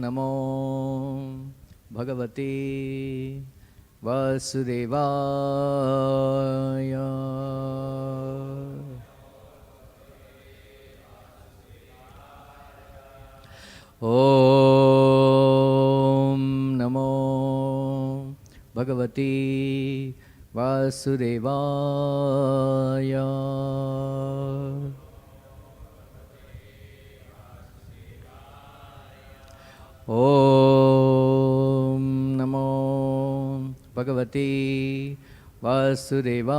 नमो भगवते वासुदेवाय। ॐ नमो भगवते वासुदेवाय। ॐ नमो भगवते वासुदेवाय।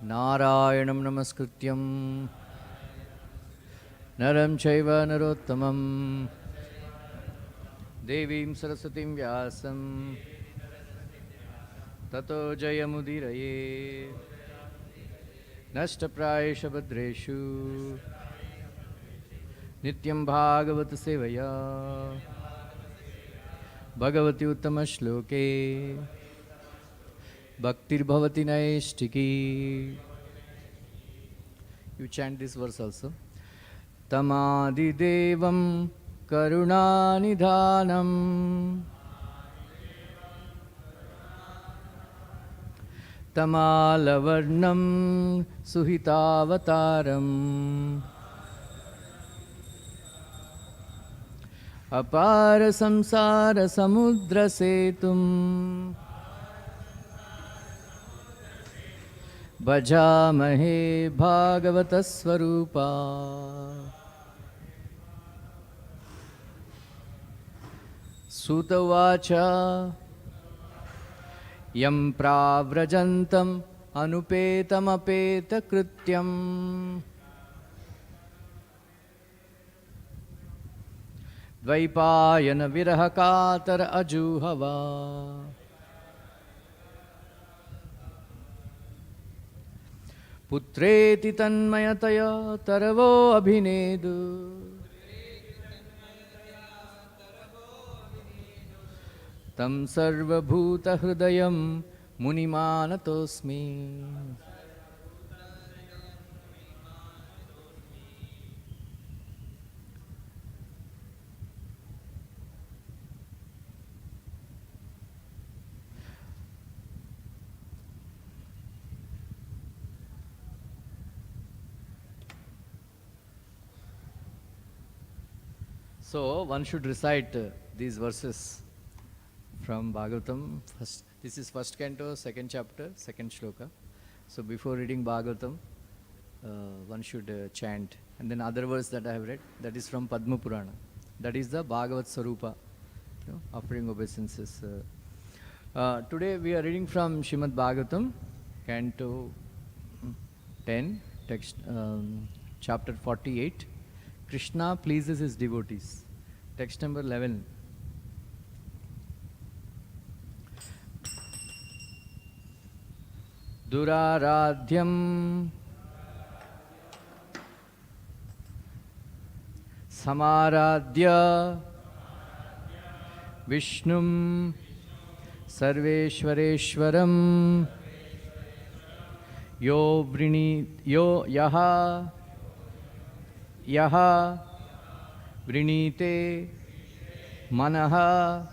नारायणं नमस्कृत्यं नरं चैव नरोत्तमं देवीं सरस्वतीं व्यासं ततो जयमुदीरये। नष्टप्रायेषु भद्रेषु नित्यं भागवत सेवया भगवति उत्तमश्लोके भक्तिर्भवति नैष्टिकी. You chant this verse also. Tamadidevam karunanidhanam tamalavarnam suhitavataram apara samsara samudra setum भजामहे भागवतस्वरूपा. सूत उवाच यं प्राव्रजन्तम् अनुपेतमपेतकृत्यम् द्वैपायन विरहकातर अजूहवा. पुत्रेति तन्मयतया तरवो अभिनेदु तं सर्वभूतहृदयं मुनिमानतोऽस्मि. So one should recite these verses from Bhagavatam. This is first canto, second chapter, second shloka. So before reading Bhagavatam, one should chant. And then other verse that I have read, that is from Padma Purana. That is the Bhagavat Sarupa, offering obeisances. Today we are reading from Srimad Bhagavatam, canto 10, text, chapter 48. Krishna pleases his devotees. Text number 11. Duraradhyam samaradhya Vishnum sarveshwareshwaram yo yaha yaha vrinite manaha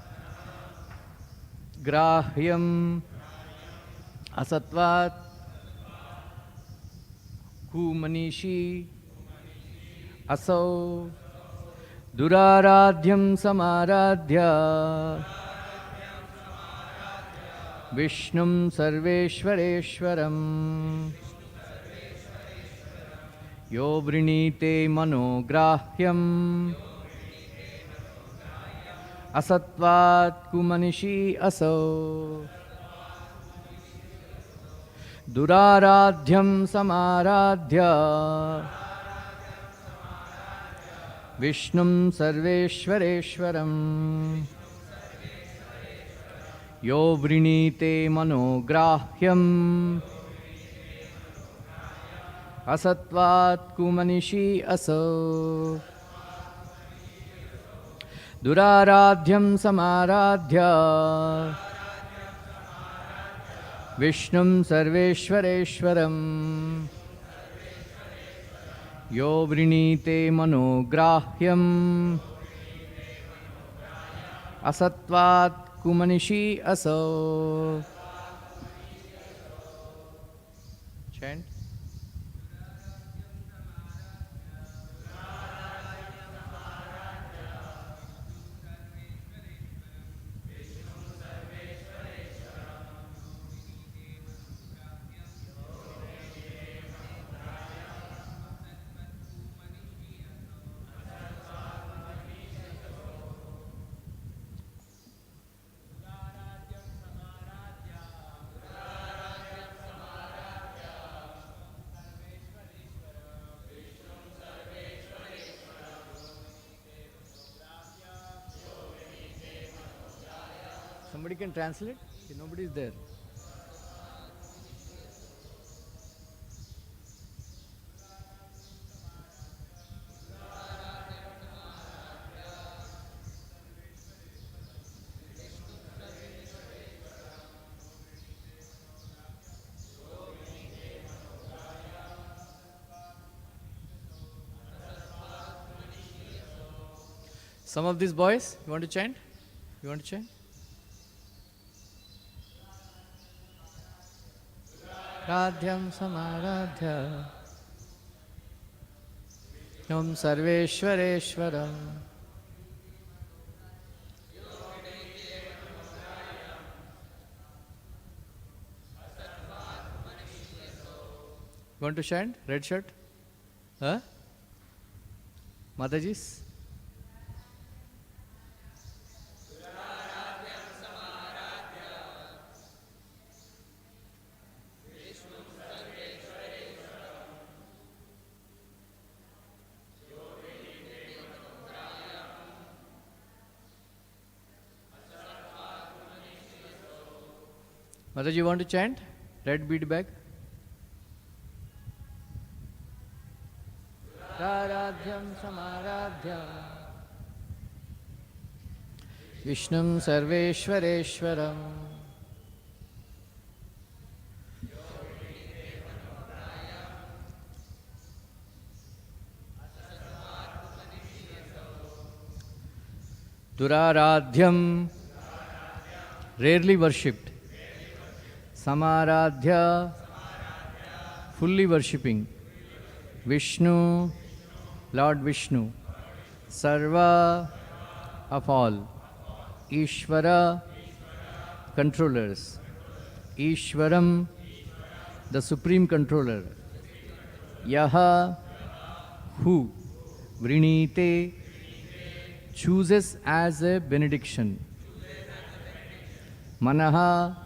grahyam asatvat kumanishi asau duraradhyam samaradhya Vishnum sarveshwareshwaram yo vrinite manograhyam asatvat kumanishi aso duraradhyam samaradhya Vishnum sarveshwareshwaram yo vrinite manograhyam asatvat kumanishi aso duraradhyam samaradhya Vishnum Sarveshwareswaram Yo Vrinite Manograhyam Asatvat Kumanishi Aso. Chant. Somebody can translate? Nobody is there. Some of these boys, you want to chant? You want to chant? Radhyam Samaradhya Om Sarveshwareswaram. You want to chant? Red shirt? Huh? Matajis? Mataji, you want to chant? Red bead bag? Radhyam Samaradhya Vishnum Sarveshwareswaram Duraradhyam, rarely worshipped. Samaradhya, fully worshipping. Vishnu, Lord Vishnu. Sarva, of all. Ishvara, controllers. Ishvaram, the supreme controller. Yaha, who. Vrinite, chooses as a benediction. Manaha,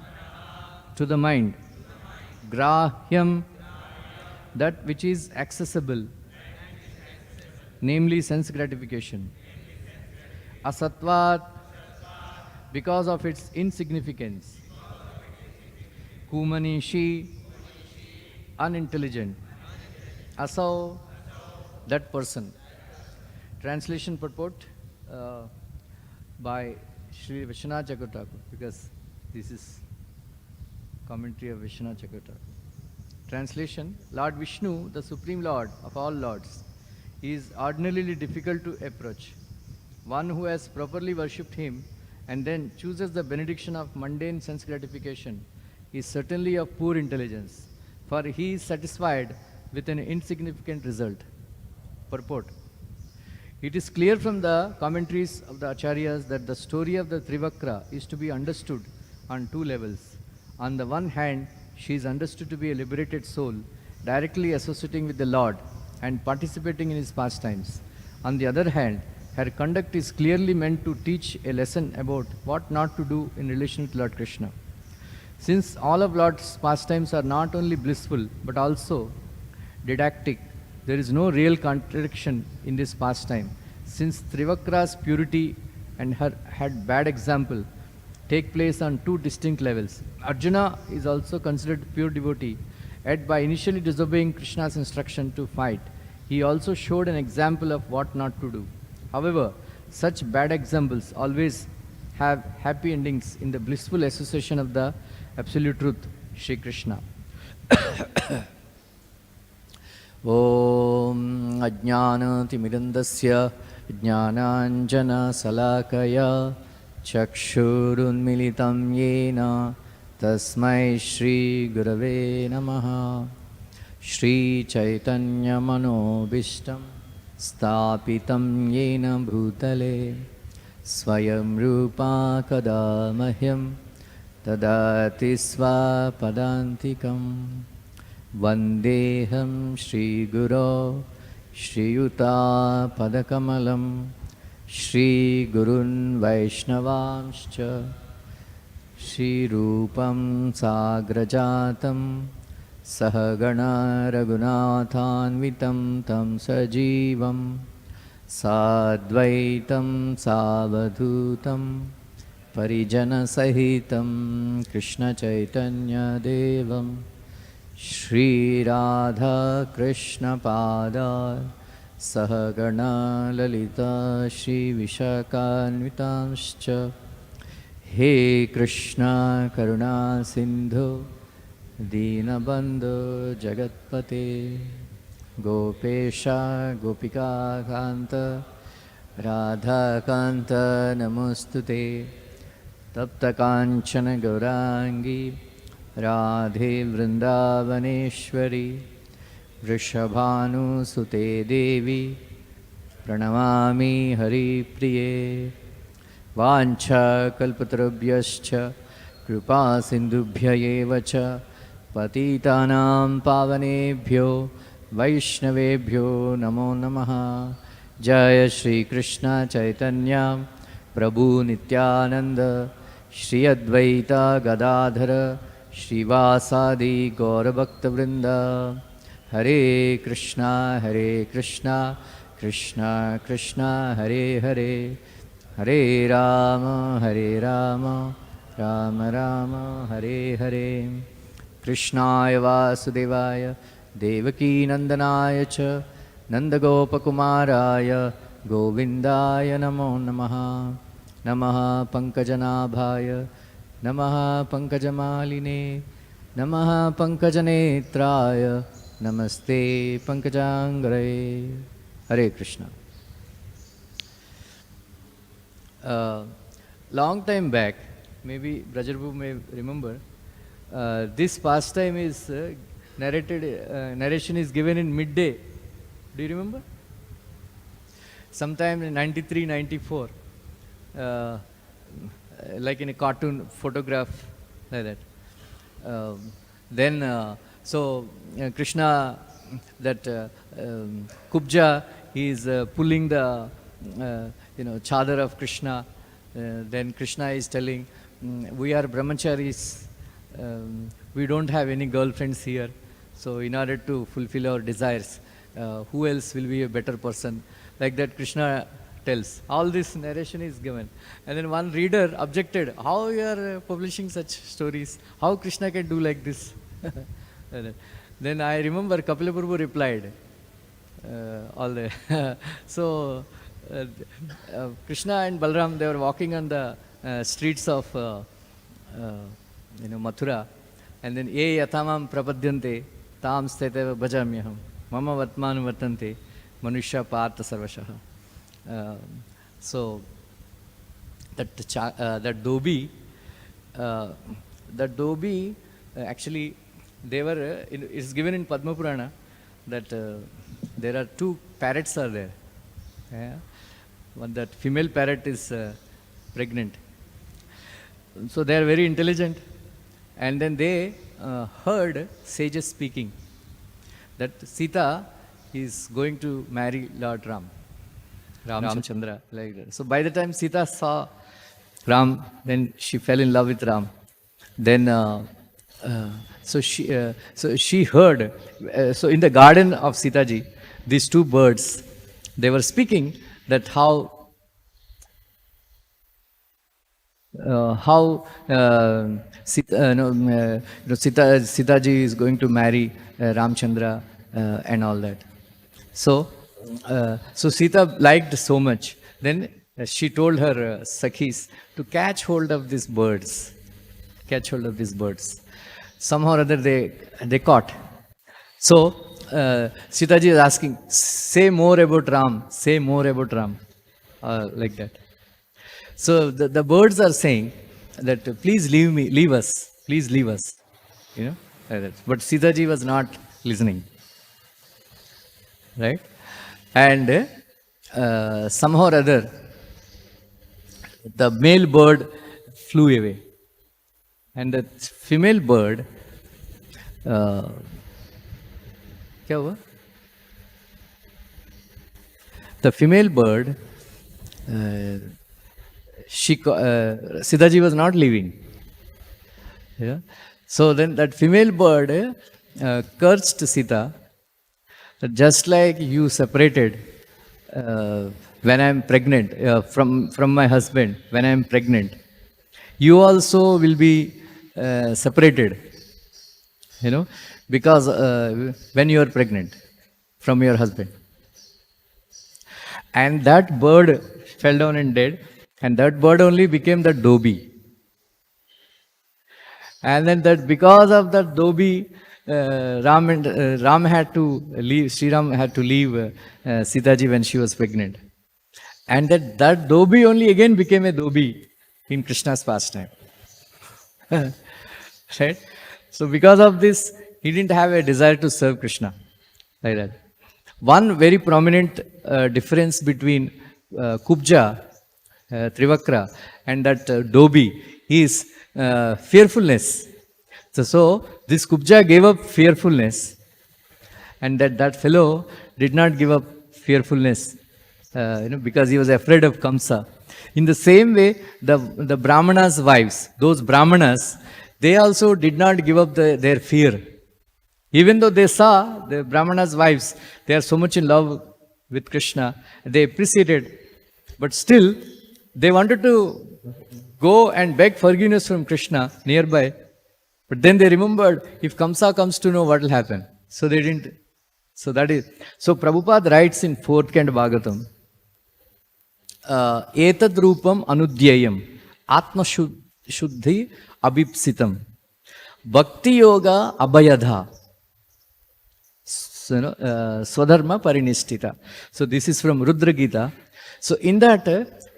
to the mind. Grahyam, that which is accessible, namely sense gratification. Asatvat, because of its insignificance. Kumanishi, unintelligent. Asau, that person. Translation purport by Sri Vishwanath Chakravarti, because this is commentary of Vishwanath Chakravarti. Translation: Lord Vishnu, the Supreme Lord of all Lords, is ordinarily difficult to approach. One who has properly worshipped him and then chooses the benediction of mundane sense gratification is certainly of poor intelligence, for he is satisfied with an insignificant result. Purport: it is clear from the commentaries of the Acharyas that the story of the Trivakra is to be understood on two levels. On the one hand, she is understood to be a liberated soul, directly associating with the Lord and participating in his pastimes. On the other hand, her conduct is clearly meant to teach a lesson about what not to do in relation to Lord Krishna. Since all of Lord's pastimes are not only blissful but also didactic, there is no real contradiction in this pastime, since Trivakra's purity and her bad example take place on two distinct levels. Arjuna is also considered pure devotee, yet by initially disobeying Krishna's instruction to fight, he also showed an example of what not to do. However, such bad examples always have happy endings in the blissful association of the absolute truth. Shri Krishna. Om Ajnanatimidandasya Jnananjana Salakaya Chakshurunmilitam Yena Tasmai Shri Gurave Namaha. Shri Chaitanya Manobishtam Stapitam Yena Bhutale Swayam Rupa Kadamahyam Tadati Swapadantikam Vandeham Shri Guru Shri Yuta Padakamalam Shri Gurun Vaishnavamscha Shri Rupam Sagrajatam Sahagana Raghunathanvitam Tam Sajivam Sadvaitam Savadhutam Parijana Sahitam Krishna Chaitanya Devam Shri Radha Krishna Pada Sahagana Lalita Shri Vishakhanvitamscha He Krishna Karuna Sindhu Dinabandhu Jagatpate Gopesha Gopika Kanta Radha Kanta Namostute Tapta Kanchana Gaurangi Radhe Vrindavaneshwari Vrishabhanu Sute Devi Pranamami Hari Priye Vancha Kalpatarubhyascha Kripa Sindhubhya Evacha Patitanam Pavanebhyo Vaishnavebhyo Namo Namaha. Jaya Shri Krishna Chaitanya Prabhu Nityananda Shri Advaita Gadadhara Shri Vasadi Gaura Bhakta Vrinda. Hare Krishna Krishna Krishna Hare Hare Hare Rama Rama Rama Hare Hare. Krishnaya Vasudevaya Devaki Nandanaya Cha Nandagopakumaraya Govindaya Namo Namaha. Namaha Pankajanabhaya Namaha Pankajamaline Namaha Pankajanetraya Namaste Pankajangre. Hare Krishna. Long time back, maybe Brajarbu may remember, this pastime is narration is given in midday. Do you remember? Sometime in 93, 94, like in a cartoon photograph, like that. Krishna, that Kubja, he is pulling the chadar of Krishna. Then Krishna is telling, we are brahmacharis, we don't have any girlfriends here. So in order to fulfill our desires, who else will be a better person? Like that Krishna tells. All this narration is given. And then one reader objected, how you are publishing such stories? How Krishna can do like this? Then I remember Kapila Prabhu replied, so Krishna and Balram, they were walking on the streets of Mathura, and then ye yatamam prapadyante tam steteva bhajamyaham mama vatmanu vatante manushya partha sarvashaha. So that Dobi, actually they were it's given in Padma Purana that there are two parrots are there. Yeah? One, that female parrot is pregnant. So they are very intelligent, and then they heard sages speaking that Sita is going to marry Lord Ramchandra, like that. So by the time Sita saw Ram, then she fell in love with Ram. Then so she heard. So in the garden of Sitaji, these two birds, they were speaking that Sitaji is going to marry Ramchandra and all that. So Sita liked so much. Then she told her Sakhis to catch hold of these birds. somehow or other they caught. So Sitaji is asking, say more about Ram, say more about Ram, like that. So the birds are saying that please leave me, leave us, please leave us, you know, like that. But Sitaji was not listening, right? And somehow or other, the male bird flew away, and the female bird, क्या हुआ? The female bird, Sitaji was not leaving. Yeah? So then that female bird cursed Sita, that just like you separated when I am pregnant from my husband, when I am pregnant, you also will be separated, you know, because when you are pregnant from your husband. And that bird fell down and dead, and that bird only became the Dobi. And then that because of that Dobi, Ram had to leave, Sri Ram had to leave Sitaji when she was pregnant. And that Dobi only again became a Dobi in Krishna's pastime. Right? So because of this, he didn't have a desire to serve Krishna. Like that. One very prominent difference between Kubja, Trivakra, and that Dobi is fearfulness. So this Kubja gave up fearfulness, and that fellow did not give up fearfulness, because he was afraid of Kamsa. In the same way, the Brahmanas' wives, those Brahmanas, they also did not give up their fear. Even though they saw the Brahmanas' wives, they are so much in love with Krishna, they appreciated, but still they wanted to go and beg forgiveness from Krishna nearby. But then they remembered, if Kamsa comes to know, what will happen? So they didn't. So Prabhupada writes in 4th Canto Bhagavatam, Etad Rupam Anudhyayam Atma Shuddhi Abhipsitam Bhakti Yoga Abhayadha Swadharma Parinistita. So this is from Rudra Gita. So in that,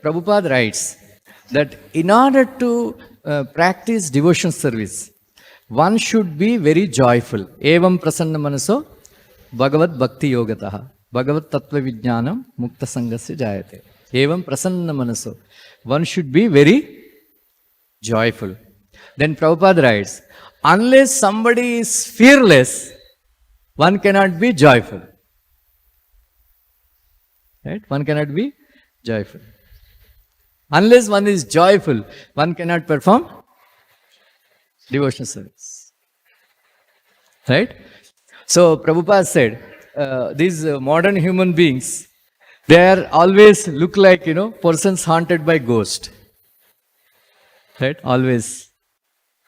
Prabhupada writes that in order to practice devotion service, one should be very joyful. Evam prasanna manaso Bhagavad Bhakti Yogataha Bhagavad Tattva Vijnanam Mukta Sangasya Jayate. Evam prasanna manaso. One should be very joyful. Then Prabhupada writes, unless somebody is fearless, one cannot be joyful. Right? One cannot be joyful. Unless one is joyful, one cannot perform devotional service. Right? So Prabhupada said, these modern human beings, they are always look like, persons haunted by ghost. Right? Always.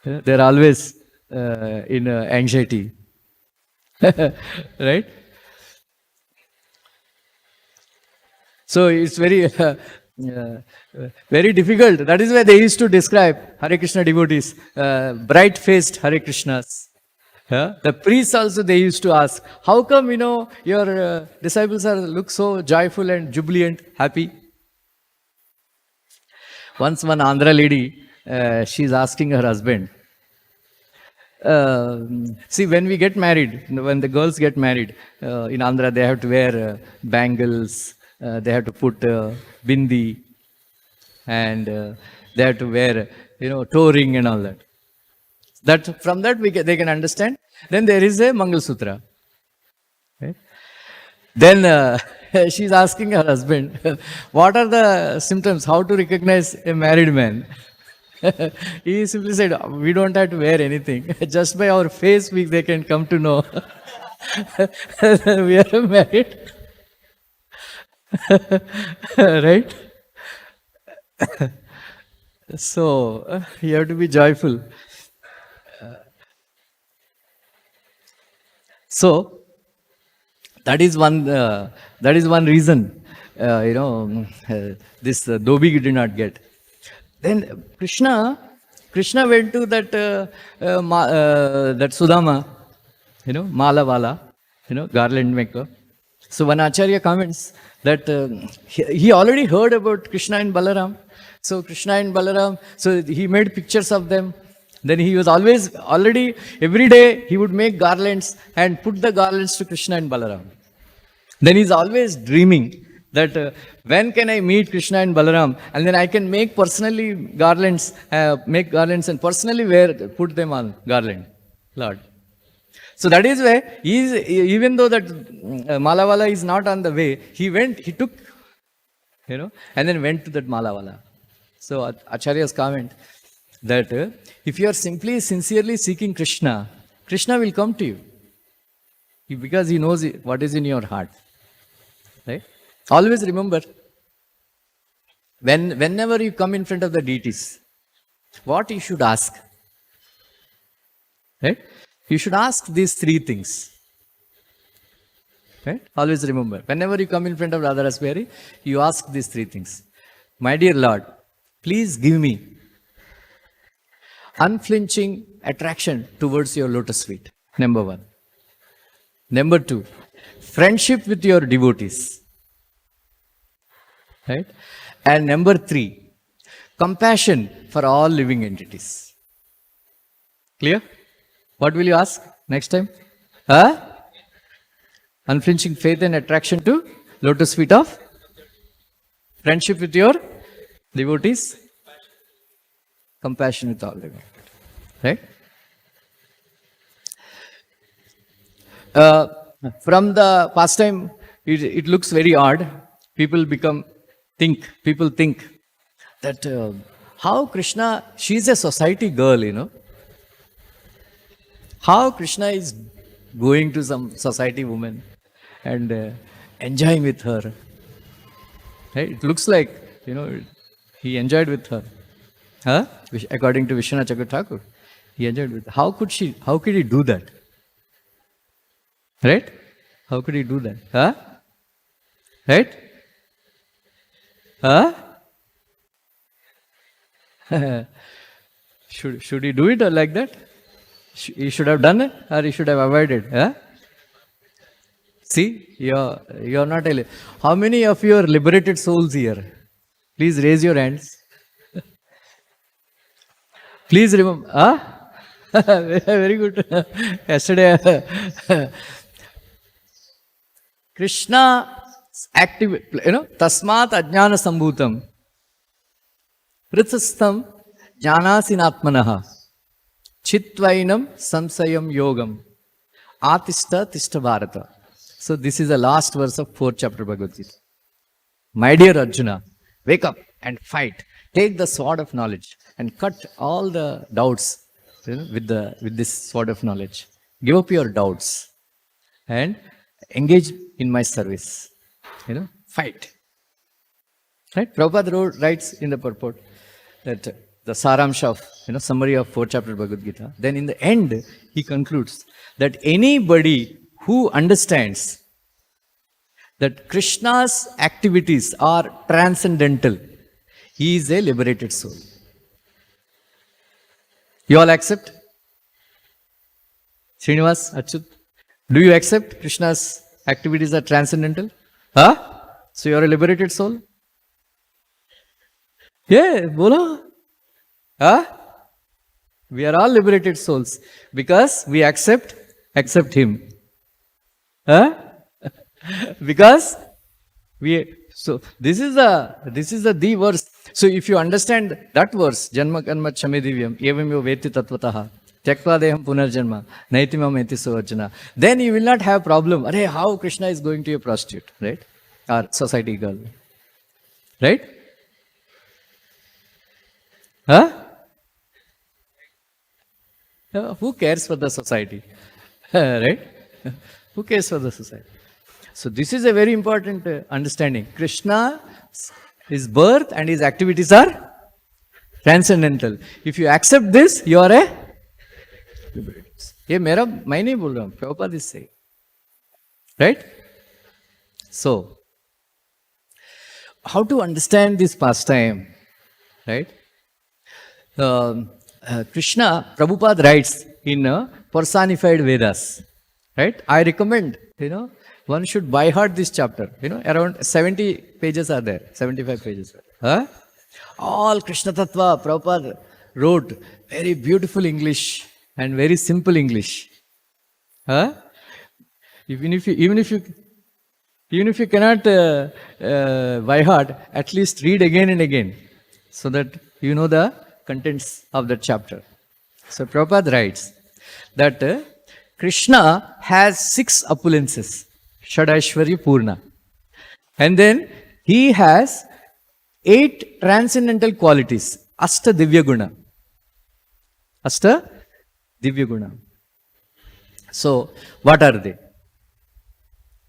They are always in anxiety. Right? So it's very very difficult. That is why they used to describe Hare Krishna devotees, bright-faced Hare Krishnas. The priests also, they used to ask, how come, your disciples look so joyful and jubilant, happy? Once one Andhra lady, she's asking her husband, see, when we get married, when the girls get married, in Andhra, they have to wear bangles, they have to put bindi, and they have to wear, toe ring and all that. From that they can understand. Then there is a Mangal Sutra. Right? Then she's asking her husband, what are the symptoms? How to recognize a married man? He simply said, we don't have to wear anything. Just by our face, they can come to know we are married. Right? So, you have to be joyful. So, that is one reason, this Dobi did not get. Then Krishna Krishna went to that Sudama, Malavala, garland maker. So one Acharya comments that he already heard about Krishna and Balaram. So Krishna and Balaram, so he made pictures of them. Then he was already, every day he would make garlands and put the garlands to Krishna and Balaram. Then he's always dreaming that when can I meet Krishna and Balaram, and then I can make personally garlands, and personally put them on garland, Lord. So that is why even though that Malavala is not on the way, he took, and then went to that Malavala. So Acharya's comment that if you are simply sincerely seeking Krishna, Krishna will come to you because he knows what is in your heart. Right? Always remember, whenever you come in front of the deities, what you should ask. Right? You should ask these three things. Right? Always remember, whenever you come in front of Radha Raspberry, you ask these three things. My dear Lord, please give me unflinching attraction towards your lotus feet. Number one. Number two, friendship with your devotees. Right? And number three, compassion for all living entities. Clear? What will you ask next time? Unflinching faith and attraction to lotus feet of friendship with your devotees, compassion with all living entities. Right? From the pastime, it looks very odd. People think that how Krishna, she's a society girl, How Krishna is going to some society woman and enjoying with her. Right? It looks like, he enjoyed with her. According to Vishwanath Chakravarti Thakur, he enjoyed with her. How could he do that? Right? How could he do that? Right? Should he do it or like that? He should have done it or he should have avoided. See, you're not how many of you are liberated souls here? Please raise your hands. Please remember. Very good. Yesterday, Krishna active, tasmat ajnana sambhutam prithastham jnanasinatmanaha chitvainam samsayam yogam atishta tishta bharata. So this is the last verse of 4th chapter Bhagavad Gita. My dear Arjuna, wake up and fight. Take the sword of knowledge and cut all the doubts with this sword of knowledge. Give up your doubts and engage in my service. Fight. Right? Prabhupada writes in the purport that the saramsha of, summary of 4th chapter Bhagavad Gita. Then in the end, he concludes that anybody who understands that Krishna's activities are transcendental, he is a liberated soul. You all accept? Srinivas, Achyut, do you accept Krishna's activities are transcendental? So you are a liberated soul? Yeah, bola. We are all liberated souls because we accept him. Because so this is the verse. So if you understand that verse, Janma Karma Chame Divyam, Evam Yo Veti Tatvataha, Tyaktva Deham Punarjanma, Naitimam Eti Suvarjana, then you will not have problem. How Krishna is going to a prostitute, right? Or society girl. Right? Who cares for the society? Right? Who cares for the society? So this is a very important understanding. Krishna, his birth and his activities are transcendental. If you accept this, you are a liberated. मैं नहीं बोल रहा हूँ, Prabhupada is saying. Right? So, how to understand this pastime? Right? Krishna, Prabhupada writes in personified Vedas, right? I recommend, one should by heart this chapter. Around 70 pages are there, 75 pages. Huh? All Krishna Tattva, Prabhupada wrote very beautiful English and very simple English. Huh? Even if you cannot by heart, at least read again and again, so that you know the contents of that chapter. So Prabhupada writes that Krishna has 6 opulences, Shadaishwarya Purna. And then he has 8 transcendental qualities, Asta Divya Guna. Asta Divya Guna. So, what are they?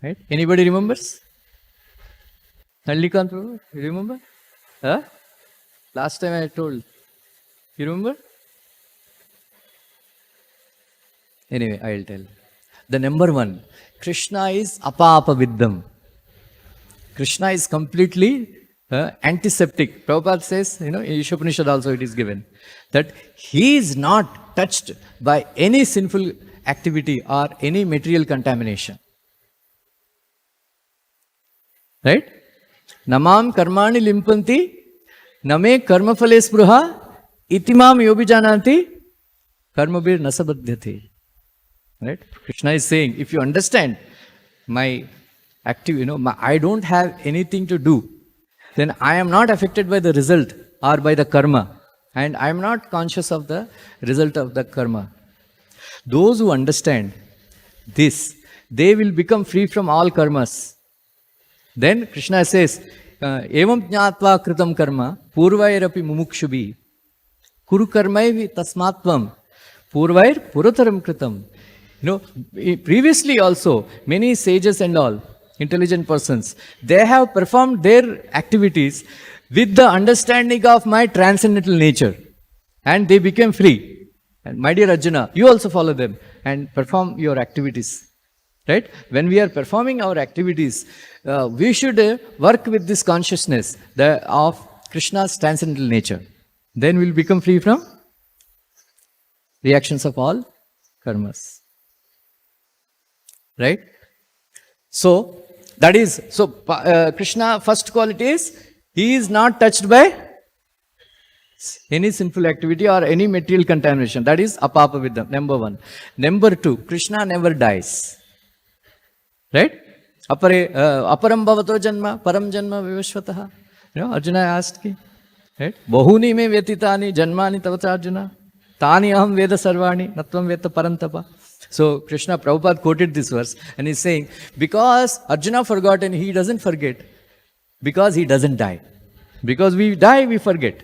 Right? Anybody remembers? Nallikant Prabhu, you remember? Huh? Last time I told. You remember? Anyway, I will tell. The number 1, Krishna is apapa viddam. Krishna is completely antiseptic. Prabhupada says, in Ishopanishad also it is given, that he is not touched by any sinful activity or any material contamination. Right? Namam karmani limpanti, name karmafale spruha, itimam yobijananti, karmabir nasabadhyati. Right? Krishna is saying, if you understand my active, I don't have anything to do, then I am not affected by the result or by the karma, and I am not conscious of the result of the karma. Those who understand this, they will become free from all karmas. Then Krishna says, evam jnatva kritam karma purvairapi mumukshubhi kuru karmaivi tasmatvam purvair purataram kritam. Previously also, many sages and all, intelligent persons, they have performed their activities with the understanding of my transcendental nature, and they became free. And my dear Arjuna, you also follow them and perform your activities. Right? When we are performing our activities, we should work with this consciousness of Krishna's transcendental nature. Then we will become free from reactions of all karmas. Right? So, that is, Krishna, first quality is, he is not touched by any sinful activity or any material contamination. That is apapa viddam, number 1. Number 2, Krishna never dies. Right? Aparam bhavato janma, param janma vivashvataha. Arjuna asked him, right? Bahuni me vyatitani janmani tavata Arjuna. Tani aham veda sarvani, natvam veta parantapa. So Krishna, Prabhupada quoted this verse and he's saying, because Arjuna forgot and he doesn't forget, because he doesn't die. Because we die, we forget.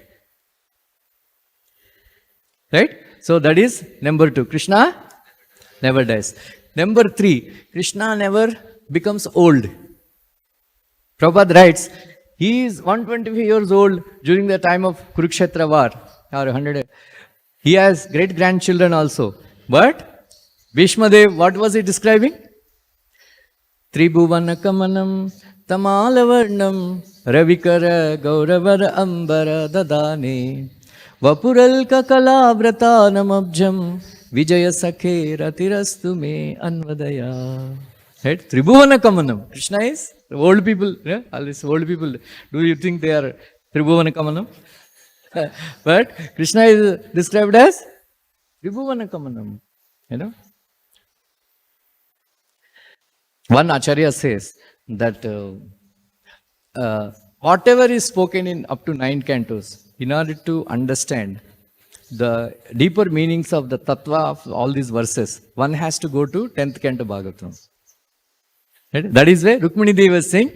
Right? So that is number 2. Krishna never dies. Number 3, Krishna never becomes old. Prabhupada writes, he is 125 years old during the time of Kurukshetra war, or 100. He has great grandchildren also. But Bhishmadev, what was he describing? Tribhuvana kamanam tamalavarnam ravikara gauravar ambara dadane vapural kakala vratanamabjam vijaya sakhe ratirastu me anvadaya. Right? Tribhuvana kamanam. Krishna is old people. Yeah? All these old people. Do you think they are Tribhuvana kamanam? But Krishna is described as Tribhuvana kamanam. One Acharya says that whatever is spoken in up to 9 cantos, in order to understand the deeper meanings of the tattva of all these verses, one has to go to 10th canto Bhagavatam. Right? That is why Rukmini Devi was saying,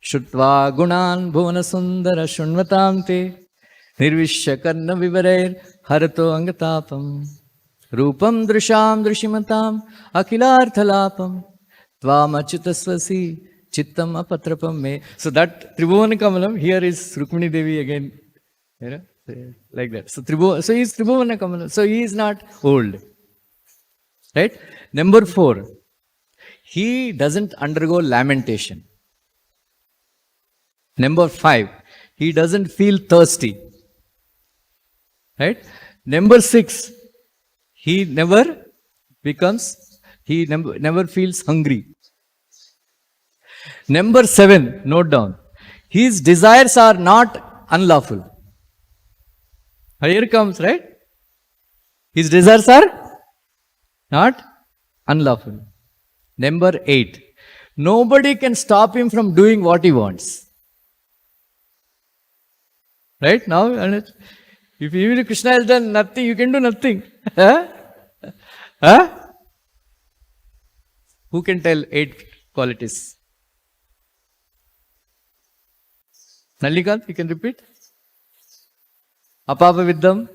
Shutva gunan bhuvana sundara shunvatam te nirvishya karna vivarair harato angatapam rupam drusham drushimatam akilarthalapam Tvamachutasvasi chittam apatrapam me. So that Tribhuvana Kamalam, here is Rukmini Devi again. Like that. So he is Tribhuvana Kamalam. So he is not old. Right? Number 4, he doesn't undergo lamentation. Number 5, he doesn't feel thirsty. Right? Number 6, he never never feels hungry. Number 7, note down, his desires are not unlawful. Here comes, right? His desires are not unlawful. Number 8, nobody can stop him from doing what he wants. Right now, if even Krishna has done nothing, you can do nothing. Huh? Who can tell 8 qualities? Nallikant, you can repeat. Apapa Viddham.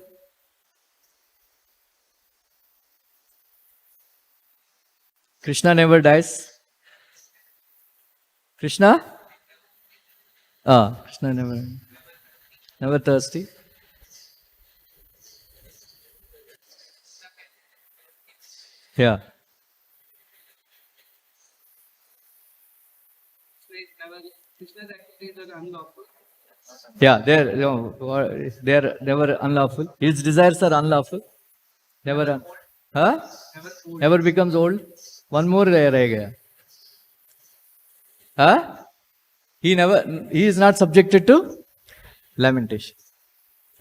Krishna never dies. Krishna? Krishna never thirsty. Yeah. Krishna's activities are unlawful. Yeah, they're never unlawful. His desires are unlawful. Never, never becomes old. One more reh gaya. He is not subjected to lamentation.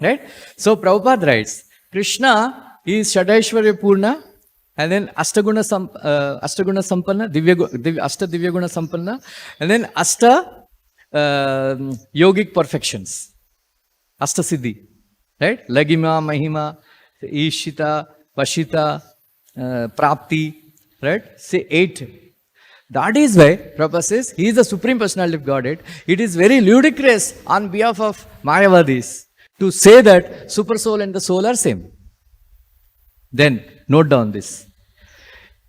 Right? So Prabhupada writes, Krishna is Shadaishwarya Purna, and then Ashtaguna Sampanna, Ashta Divya Guna Sampanna, and then Ashta yogic perfections. Ashta Siddhi. Right? Lagima, Mahima, Ishita, Vashita, Prapti. Right? Say 8. That is why Prabhupada says he is the Supreme Personality of Godhead. It is very ludicrous on behalf of Mayavadis to say that Super Soul and the Soul are same. Then note down this.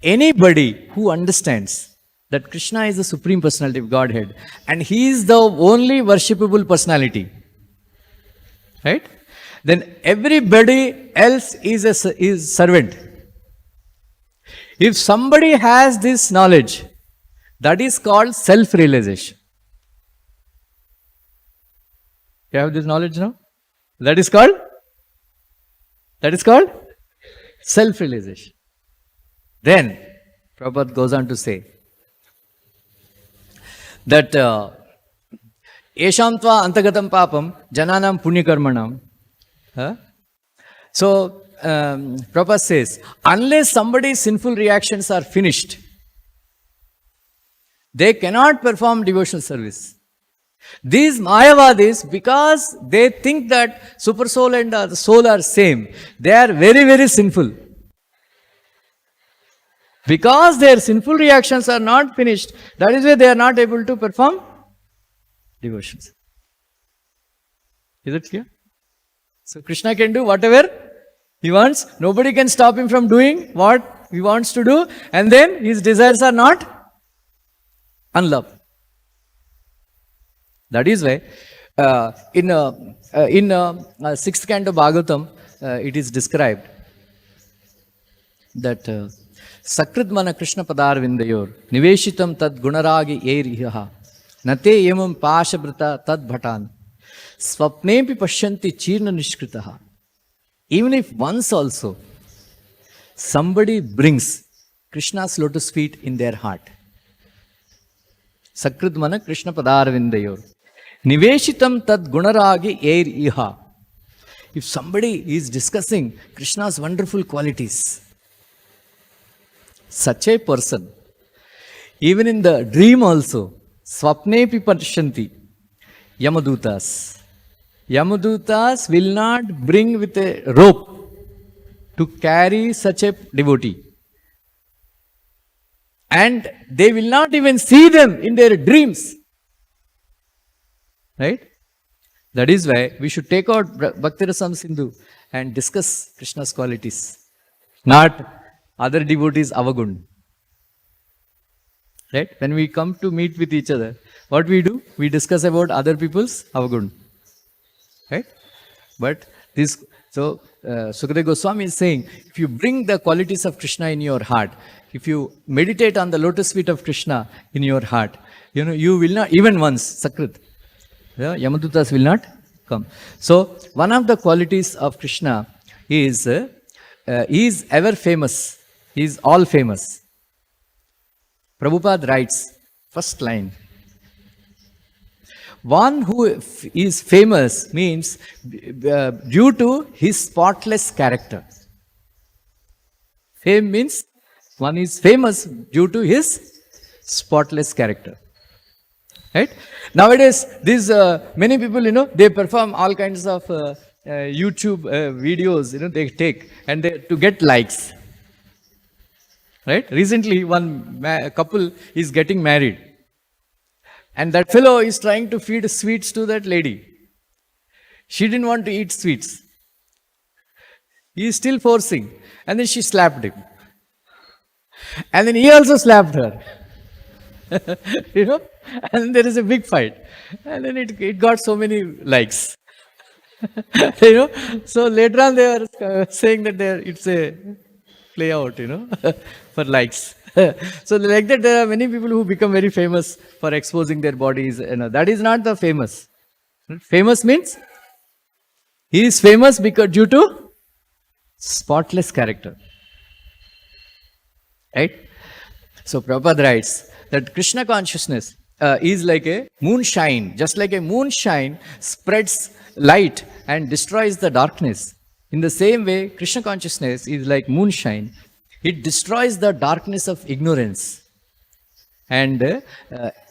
Anybody who understands that Krishna is the Supreme Personality of Godhead and he is the only worshipable personality, right? Then everybody else is servant. If somebody has this knowledge, that is called self-realization. You have this knowledge now? That is called self-realization. Then Prabhupada goes on to say that Esham tva antagatam papam jananam punyakarmanam. So Prabhupada says, unless somebody's sinful reactions are finished, they cannot perform devotional service. These Mayavadis, because they think that Super Soul and the Soul are same, they are very, very sinful. Because their sinful reactions are not finished, that is why they are not able to perform devotions. Is it clear? So Krishna can do whatever he wants. Nobody can stop him from doing what he wants to do. And then his desires are not unloved. That is why in 6th canto Bhagavatam it is described that Sakridmana Krishna Padar Vindayor Niveshitam Tad Gunaragi Eriha Nate Yemam Pashabrata Tad Bhatan Swapnepi Pashyanti Chirna Nishkritaha. Even if once also somebody brings Krishna's lotus feet in their heart, Sakridmana Krishna Padar Vindayor Niveshitam Tad Gunaragi Eriha. If somebody is discussing Krishna's wonderful qualities, such a person, even in the dream also, Swapnepi Pashyanti, Yamadutas. Yamadutas will not bring with a rope to carry such a devotee. And they will not even see them in their dreams. Right? That is why we should take out Bhakti Rasam Sindhu and discuss Krishna's qualities, not other devotees' avagun. Right? When we come to meet with each other, what we do? We discuss about other people's avagun. Right? But this, so Sukadeva Goswami is saying, if you bring the qualities of Krishna in your heart, if you meditate on the lotus feet of Krishna in your heart, you will not, even once, Sakrit, Yamadutas will not come. So, one of the qualities of Krishna he is ever famous. He is all famous. Prabhupada writes, first line. One who is famous means due to his spotless character. Fame means one is famous due to his spotless character. Right? Nowadays, these many people, they perform all kinds of YouTube videos, they take and they to get likes. Right? Recently, one couple is getting married. And that fellow is trying to feed sweets to that lady. She didn't want to eat sweets. He is still forcing. And then she slapped him. And then he also slapped her. And there is a big fight. And then it got so many likes. So later on they are saying that it's a play out, for likes. So like that, there are many people who become very famous for exposing their bodies. That is not the famous. Famous means he is famous because due to spotless character. Right? So Prabhupada writes that Krishna consciousness is like a moonshine. Just like a moonshine spreads light and destroys the darkness. In the same way, Krishna consciousness is like moonshine. It destroys the darkness of ignorance and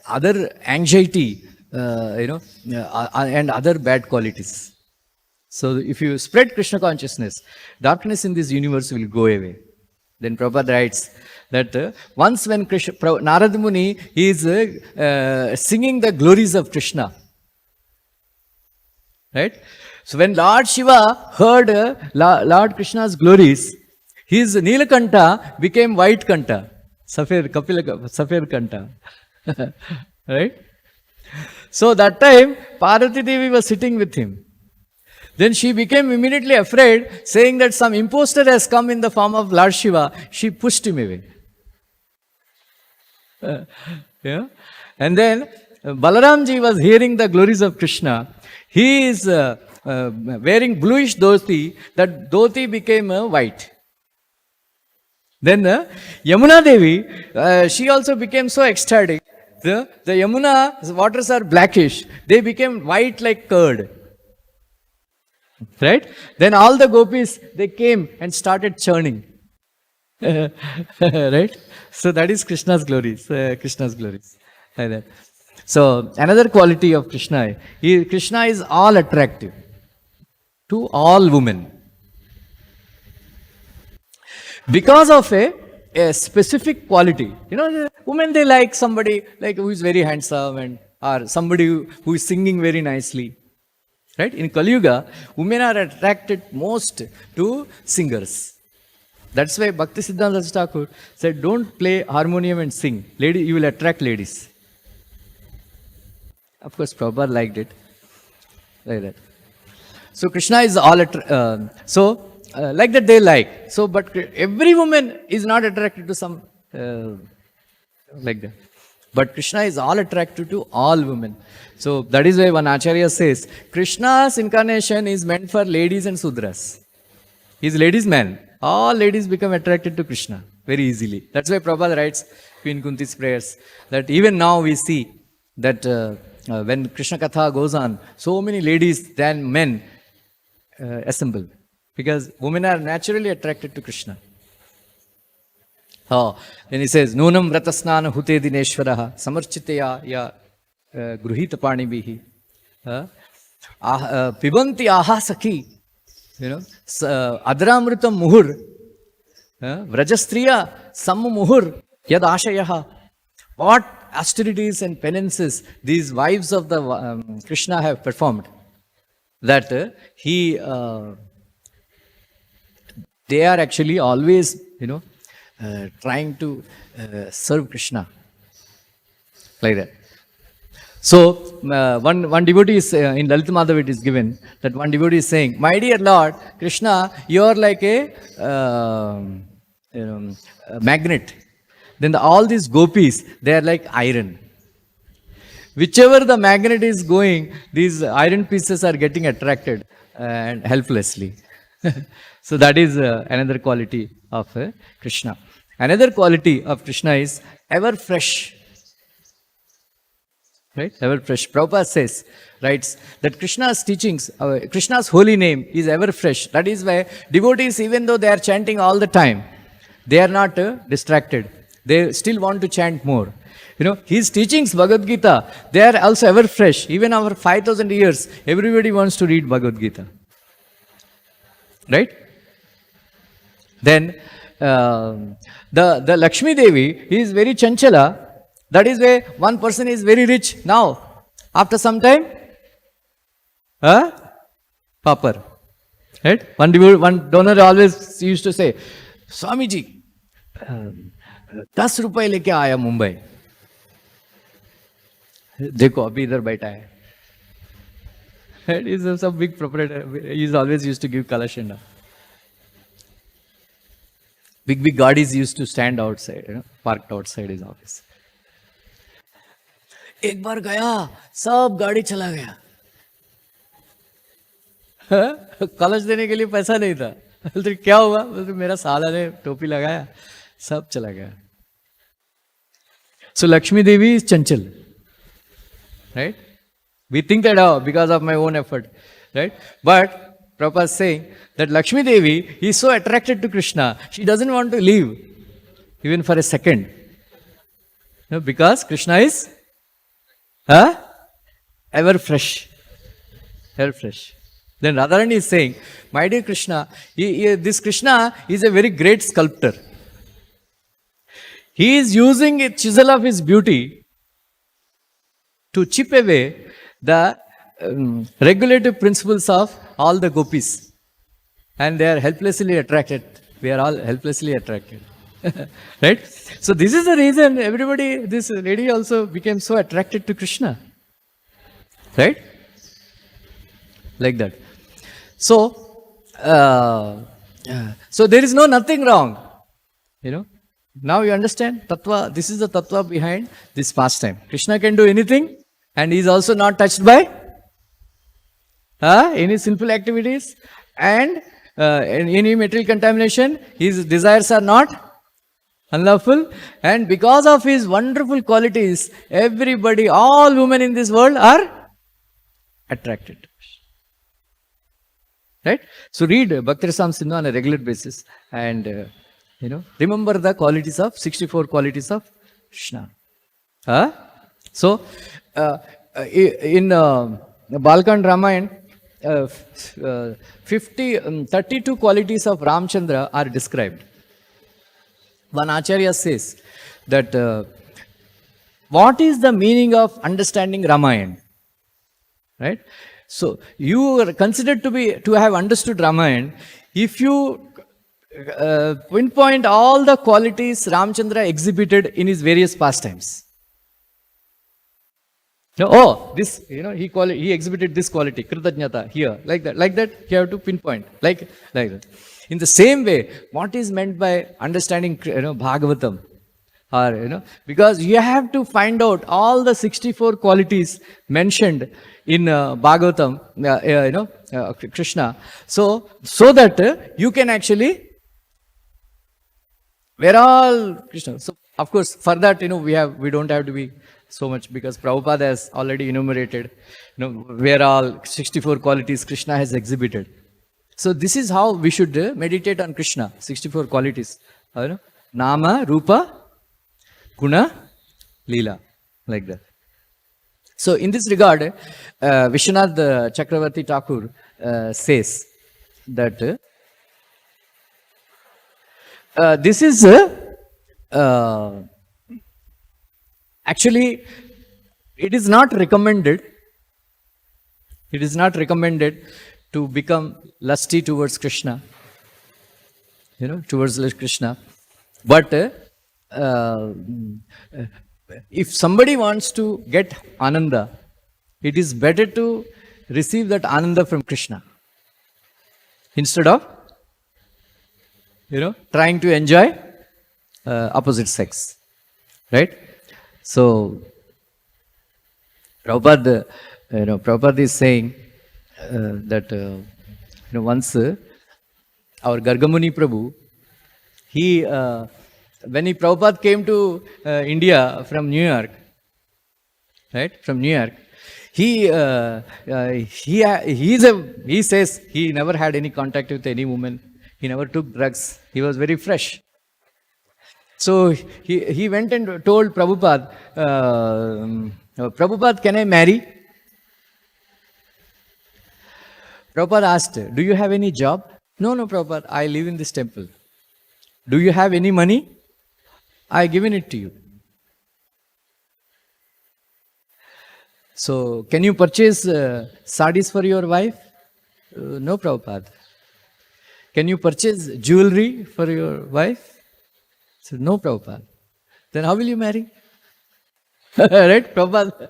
other anxiety, and other bad qualities. So if you spread Krishna consciousness, darkness in this universe will go away. Then Prabhupada writes that once when Narada Muni is singing the glories of Krishna, right? So when Lord Shiva heard Lord Krishna's glories, his Nilakanta became white Kanta, Safir Kanta. Right? So that time, Parvati Devi was sitting with him. Then she became immediately afraid, saying that some impostor has come in the form of Lord Shiva. She pushed him away. And then Balaramji was hearing the glories of Krishna. He is wearing bluish dhoti. That dhoti became white. Then Yamuna Devi, she also became so ecstatic. The Yamuna waters are blackish. They became white like curd. Right? Then all the gopis, they came and started churning. Right? So that is Krishna's glories. Krishna's glories. Like that. So another quality of Krishna, Krishna is all attractive to all women. Because of a specific quality. The women, they like somebody like who is very handsome or somebody who is singing very nicely. Right? In Kali Yuga, women are attracted most to singers. That's why Bhakti Siddhanta Thakur said, don't play harmonium and sing. Lady, you will attract ladies. Of course, Prabhupada liked it. Like that. So Krishna is all like that they like. So, but every woman is not attracted to some like that. But Krishna is all attracted to all women. So that is why one Acharya says, Krishna's incarnation is meant for ladies and Sudras. He is ladies' man. All ladies become attracted to Krishna very easily. That's why Prabhupada writes in Kunti's prayers that even now we see that when Krishna Katha goes on, so many ladies than men assemble. Because women are naturally attracted to Krishna. Then he says, Nunam vratasnana hute dineshwaraha samarchitaya ya gruhita panibihi pibanti aha sakhi adramritam muhur vrajastriya sammu muhur yad ashayaha. What austerities and penances these wives of the Krishna have performed, that they are actually always, trying to serve Krishna. Like that. So, one devotee is, in Lalita Madhava it is given, that one devotee is saying, my dear Lord, Krishna, you are like a magnet. Then all these gopis, they are like iron. Whichever the magnet is going, these iron pieces are getting attracted and helplessly. So that is another quality of Krishna. Another quality of Krishna is ever fresh. Right? Ever fresh. Prabhupada says, writes that Krishna's teachings, Krishna's holy name is ever fresh. That is why devotees, even though they are chanting all the time, they are not distracted. They still want to chant more. His teachings, Bhagavad Gita, they are also ever fresh. Even after 5,000 years, everybody wants to read Bhagavad Gita. Right? Then, the Lakshmi Devi is very chanchala. That is why one person is very rich now. After some time, pauper. Right? One donor always used to say, Swamiji, 10 रुपए लेके आया मुंबई. देखो अभी इधर बैठा है. He is some big proprietor. He is always used to give kalashanda. Big gadis used to stand outside, parked outside his office. एक बार गया, सब गाड़ी चला गया. कलश देने के लिए पैसा नहीं था. बोलते क्या हुआ? बोलते मेरा साला ने टोपी लगाया, सब चला गया. So Lakshmi Devi is chanchal, right? We think that because of my own effort, right? But Prabhupada is saying that Lakshmi Devi is so attracted to Krishna, she doesn't want to leave even for a second, because Krishna is ever fresh, ever fresh. Then Radharani is saying, my dear Krishna, this Krishna is a very great sculptor. He is using a chisel of his beauty to chip away the regulative principles of all the gopis. And they are helplessly attracted. We are all helplessly attracted. Right? So this is the reason this lady also became so attracted to Krishna. Right? Like that. So, so there is nothing wrong. Now you understand tattva. This is the tattva behind this pastime. Krishna can do anything, and he is also not touched by any sinful activities and any material contamination. His desires are not unlawful, and because of his wonderful qualities, everybody, all women in this world are attracted. Right? So read Bhakti Rasam Sindhu on a regular basis and remember the qualities of 64 qualities of Krishna. So in Balkand Ramayana, 32 qualities of Ramchandra are described. One Acharya says that what is the meaning of understanding Ramayana? Right? So you are considered to have understood Ramayana if you pinpoint all the qualities Ramchandra exhibited in his various pastimes. This, he exhibited this quality, Kritajnata, here, like that, you have to pinpoint, like that. In the same way, what is meant by understanding, Bhagavatam, or, because you have to find out all the 64 qualities mentioned in Bhagavatam, Krishna, so that you can actually, we're all Krishna. So, of course, for that, we don't have to be so much, because Prabhupada has already enumerated, where all 64 qualities Krishna has exhibited. So this is how we should meditate on Krishna, 64 qualities. Nama, Rupa, Guna, Leela, like that. So in this regard, Vishwanath Chakravarti Thakur says that this is actually, it is not recommended. It is not recommended to become lusty towards Krishna, towards Krishna. But if somebody wants to get Ananda, it is better to receive that Ananda from Krishna instead of, trying to enjoy opposite sex. Right? So, Prabhupada is saying that once our Gargamuni Prabhu, he, when Prabhupada came to India from New York, right, from New York, he says he never had any contact with any woman. He never took drugs. He was very fresh. So he went and told Prabhupada, Prabhupada, can I marry? Prabhupada asked, do you have any job? No, no, Prabhupada, I live in this temple. Do you have any money? I given it to you. So, can you purchase sarees for your wife? No, Prabhupada. Can you purchase jewelry for your wife? So, no, Prabhupada. Then how will you marry? Right, Prabhupada?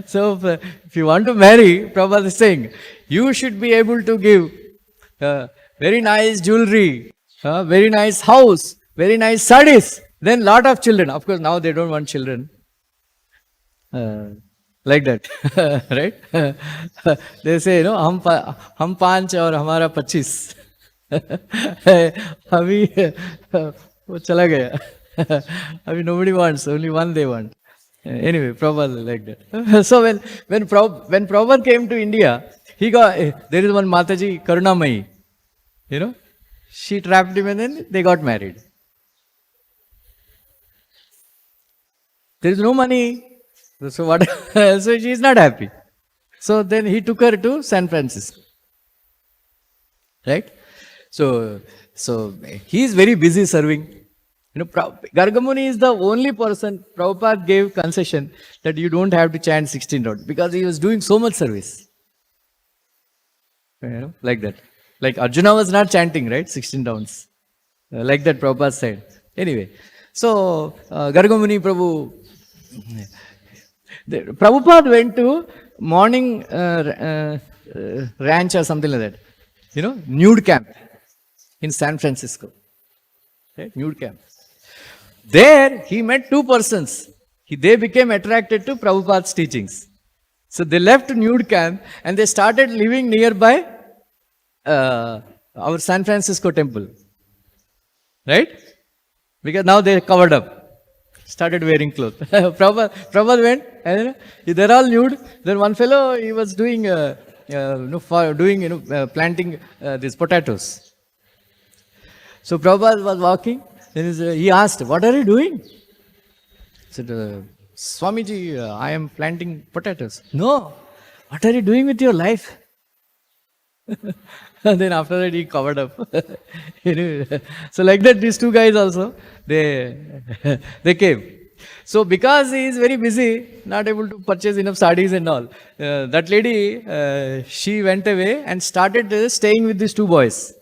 So, if you want to marry, Prabhupada is saying, you should be able to give very nice jewelry, very nice house, very nice sarees, then lot of children. Of course, now they don't want children. Like that, right? They say, हम पांच और हमारा 25. अभी वो चला गया. अभी nobody wants, only one they want. Anyway, Prabhupada like that. So when Prabhupada came to India, there is one Mataji Karunamayi, she trapped him and then they got married. There is no money. So what? So she is not happy. So then he took her to San Francisco. Right? So he is very busy serving. Gargamuni is the only person Prabhupada gave concession that you don't have to chant 16 rounds because he was doing so much service. Like that. Like Arjuna was not chanting, right? 16 rounds. Like that Prabhupada said. Anyway, so Gargamuni Prabhu. Prabhupada went to morning ranch or something like that. Nude camp in San Francisco. Right? Nude camp. There he met two persons. They became attracted to Prabhupada's teachings. So they left nude camp and they started living nearby our San Francisco temple. Right? Because now they covered up. Started wearing clothes. Prabhupada went, and they're all nude. Then one fellow, he was doing, planting these potatoes. So Prabhupada was walking, and he asked, what are you doing? He said, Swamiji, I am planting potatoes. No, what are you doing with your life? And then after that he covered up. So like that these two guys also, they came. So because he is very busy, not able to purchase enough sarees and all, that lady, she went away and started staying with these two boys.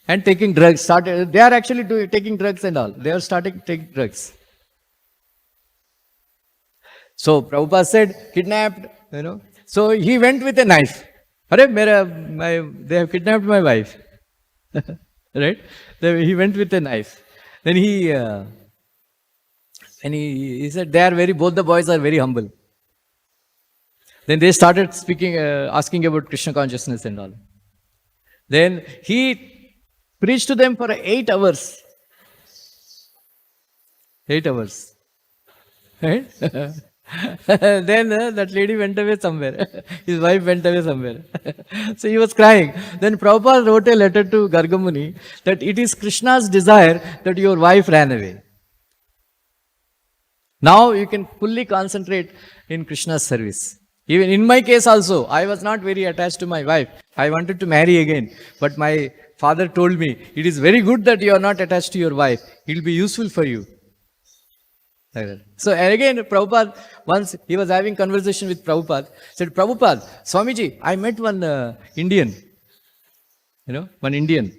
And taking drugs. They are actually taking drugs and all. They are starting taking drugs. So Prabhupada said, kidnapped, So he went with a knife. They have kidnapped my wife. Right? He went with a knife. Then he said, both the boys are very humble. Then they started speaking, asking about Krishna consciousness and all. Then he preached to them for 8 hours. 8 hours. Right? Then that lady went away somewhere. His wife went away somewhere. So he was crying. Then Prabhupada wrote a letter to Gargamuni that it is Krishna's desire that your wife ran away. Now you can fully concentrate in Krishna's service. Even in my case also, I was not very attached to my wife. I wanted to marry again. But my father told me, it is very good that you are not attached to your wife. It will be useful for you. Like that. So again, Prabhupada, once he was having conversation with Prabhupada, said, Prabhupada, Swamiji, I met one Indian. One Indian.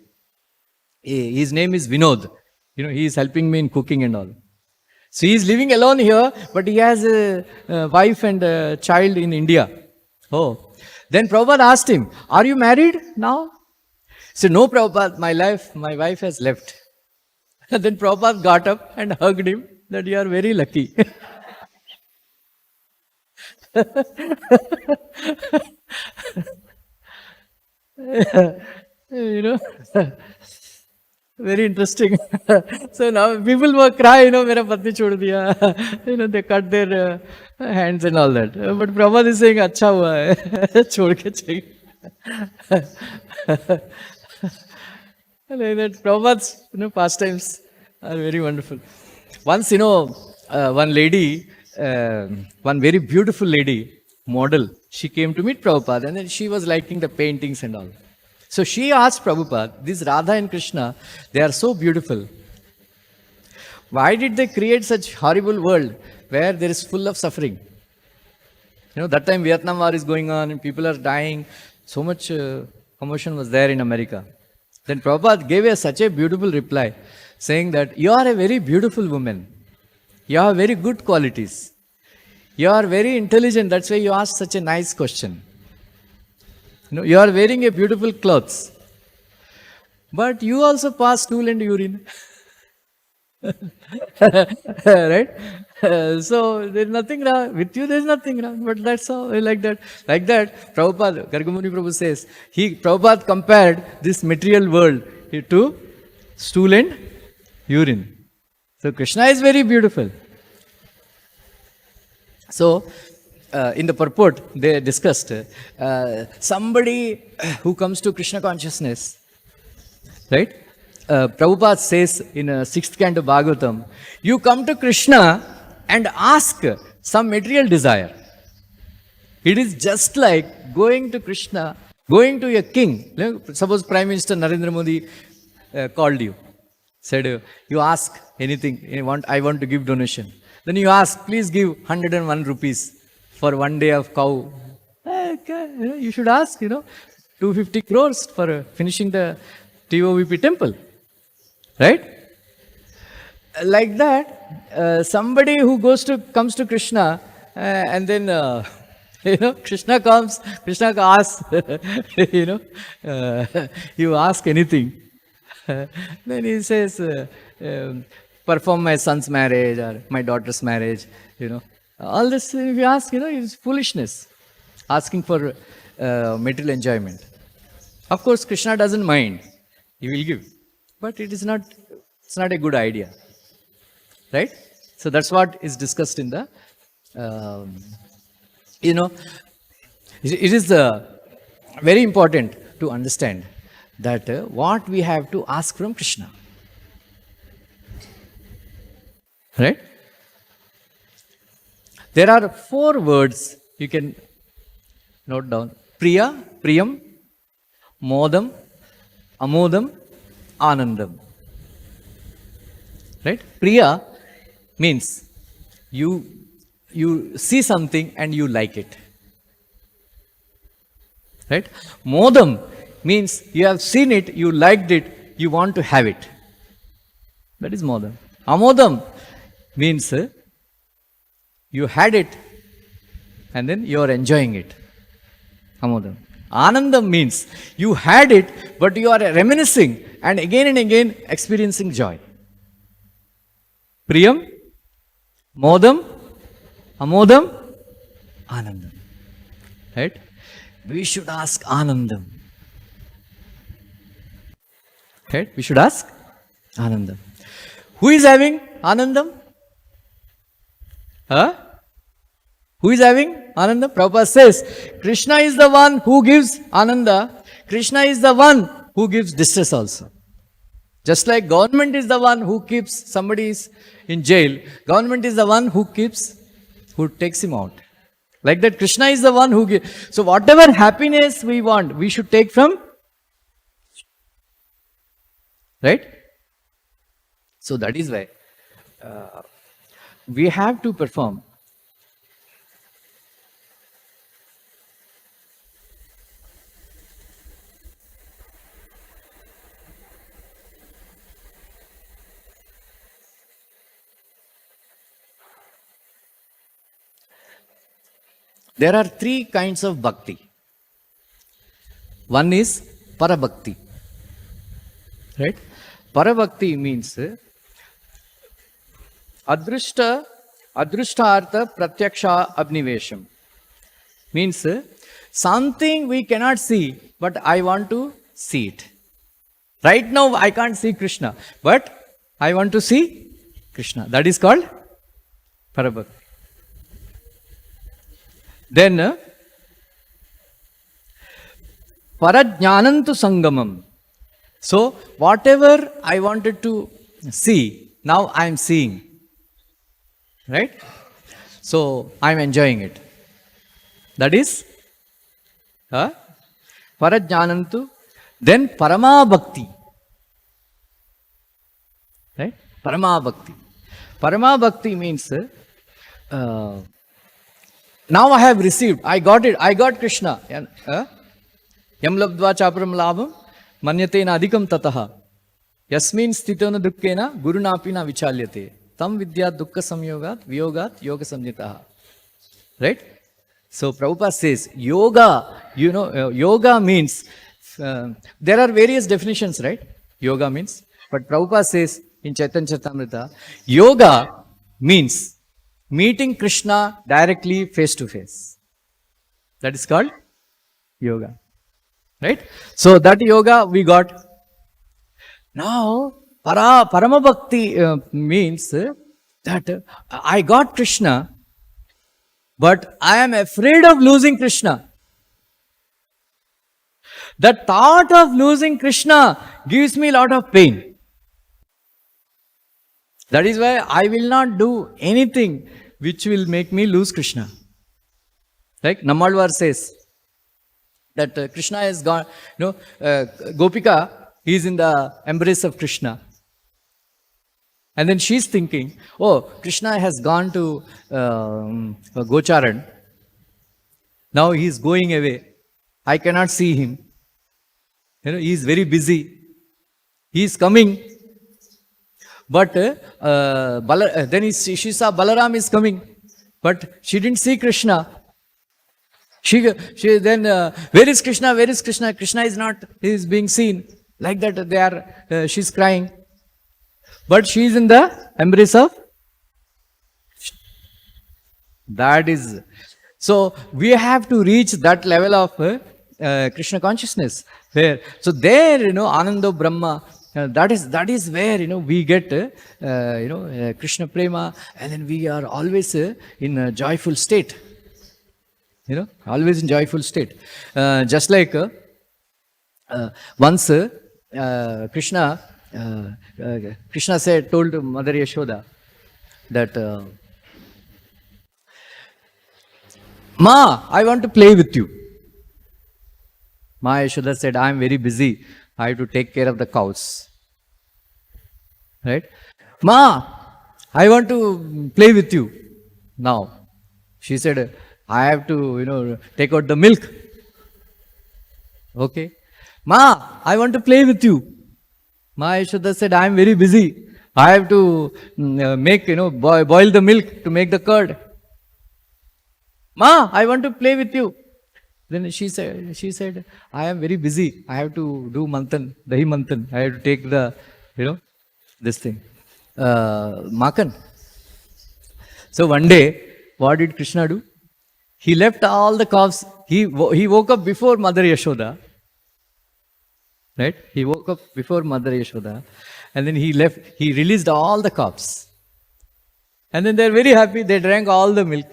His name is Vinod. He is helping me in cooking and all. So he is living alone here, but he has a wife and a child in India. Oh. Then Prabhupada asked him, are you married now? He said, no, Prabhupada, my wife has left. Then Prabhupada got up and hugged him, that you are very lucky. You know, very interesting. So now people will cry, mera patni chhod diya. They cut their hands and all that. But Prabhupada is saying, अच्छा हुआ है, छोड़ के चाहिए. Like that, Prabhupada's, pastimes are very wonderful. Once, one lady, one very beautiful lady, model, she came to meet Prabhupada and then she was liking the paintings and all. So she asked Prabhupada, these Radha and Krishna, they are so beautiful. Why did they create such horrible world where there is full of suffering? That time Vietnam War is going on and people are dying. So much commotion was there in America. Then Prabhupada gave such a beautiful reply, saying that you are a very beautiful woman. You have very good qualities. You are very intelligent. That's why you ask such a nice question. You are wearing a beautiful clothes. But you also pass stool and urine. Right? So there's nothing wrong. With you there's nothing wrong. But that's all. Like that. Like that, Prabhupada, Gargamuni Prabhu says, Prabhupada compared this material world to stool and urine. So Krishna is very beautiful. So in the purport, they discussed somebody who comes to Krishna consciousness, right? Prabhupada says in 6th canto Bhagavatam, you come to Krishna and ask some material desire. It is just like going to Krishna, going to a king. Suppose Prime Minister Narendra Modi called you, said, you ask anything, I want to give donation. Then you ask, please give 101 rupees for 1 day of cow. You should ask, 250 crores for finishing the TOVP temple. Right? Like that, somebody who comes to Krishna and then, Krishna comes, Krishna asks, you ask anything. Then he says, perform my son's marriage or my daughter's marriage, All this, if you ask, is foolishness. Asking for material enjoyment. Of course, Krishna doesn't mind. He will give. But it's not a good idea. Right? So that's what is discussed in the, it is very important to understand that what we have to ask from Krishna. Right? There are 4 words you can note down. Priya, Priyam, Modam, Amodam, Anandam. Right? Priya means you see something and you like it. Right? Modam means you have seen it, you liked it, you want to have it. That is Modam. Amodam means you had it and then you are enjoying it. Amodam. Anandam means you had it but you are reminiscing and again experiencing joy. Priyam, Modam, Amodam, Anandam. Right? We should ask Anandam. Right? We should ask Anandam. Who is having Anandam? Who is having Ananda? Prabhupada says, Krishna is the one who gives Ananda. Krishna is the one who gives distress also. Just like government is the one who keeps somebody in jail, government is the one who takes him out. Like that, Krishna is the one who gives. So whatever happiness we want, we should take from. Right? So that is why we have to perform. There are 3 kinds of bhakti. One is parabhakti. Right? Parabhakti means adrishtartha pratyaksha abnivesham. Means something we cannot see, but I want to see it. Right now I can't see Krishna, but I want to see Krishna. That is called Parabhakti. Then Parajnanantu Sangamam. So whatever I wanted to see, now I am seeing. Right? So I am enjoying it. That is Parajnanantu. Then Parama Bhakti. Right? Parama Bhakti. Parama Bhakti means now I have received, I got it, I got Krishna. Yam labdva chaparam labham manyatena adhikam tataha. Yasmin stitona dukkena gurunapina vichalyate. Tam vidya dukkha samyogat viyogat yoga samjitaha. Right? So Prabhupada says, yoga, yoga means, there are various definitions, right? Yoga means. But Prabhupada says in Chaitanya Charitamrita, yoga means meeting Krishna directly face to face. That is called yoga. Right? So that yoga we got. Now, Parama Bhakti means that I got Krishna, but I am afraid of losing Krishna. The thought of losing Krishna gives me a lot of pain. That is why I will not do anything which will make me lose Krishna. Like Nammalvar says that Krishna has gone, Gopika is in the embrace of Krishna. And then she's thinking, oh, Krishna has gone to Gocharan. Now he is going away. I cannot see him. He is very busy. He is coming. But then she saw Balaram is coming. But she didn't see Krishna. She then, where is Krishna? Where is Krishna? Krishna is not, he is being seen. Like that, she's crying. But she is in the embrace of. That is. So we have to reach that level of Krishna consciousness. Where, so there, Ananda Brahma, that is where, we get, Krishna Prema, and then we are always in a joyful state. Always in joyful state. Just like once Krishna told Mother Yashoda that, Ma, I want to play with you. Ma Yashoda said, I am very busy. I have to take care of the cows. Right? Ma, I want to play with you. Now, she said, I have to, take out the milk. Okay. Ma, I want to play with you. Ma Yashoda said, I am very busy. I have to make, boil the milk to make the curd. Ma, I want to play with you. Then she said, I am very busy. I have to do manthan, dahi manthan. I have to take the, this thing. Makan. So one day, what did Krishna do? He left all the calves. He woke up before Mother Yashoda. Right? He woke up before Mother Yashoda. And then he released all the calves. And then they're very happy. They drank all the milk.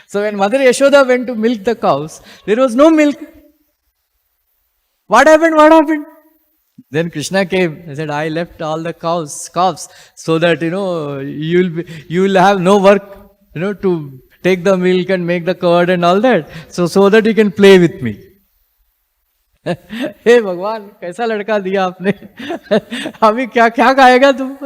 So when Mother Yashoda went to milk the cows, there was no milk. What happened? Then Krishna came and said, I left all the calves so that, you will have no work, to take the milk and make the curd and all that. So that you can play with me. हे भगवान कैसा लड़का दिया आपने अभी क्या क्या खाएगा तुम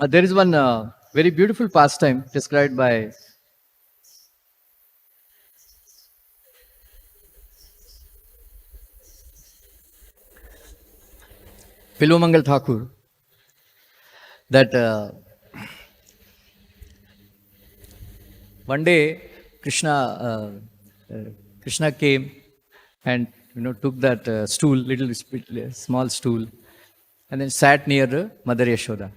there is one very beautiful pastime described by Pilomangal Thakur, that one day Krishna came and took that stool, small stool, and then sat near Mother Yashoda.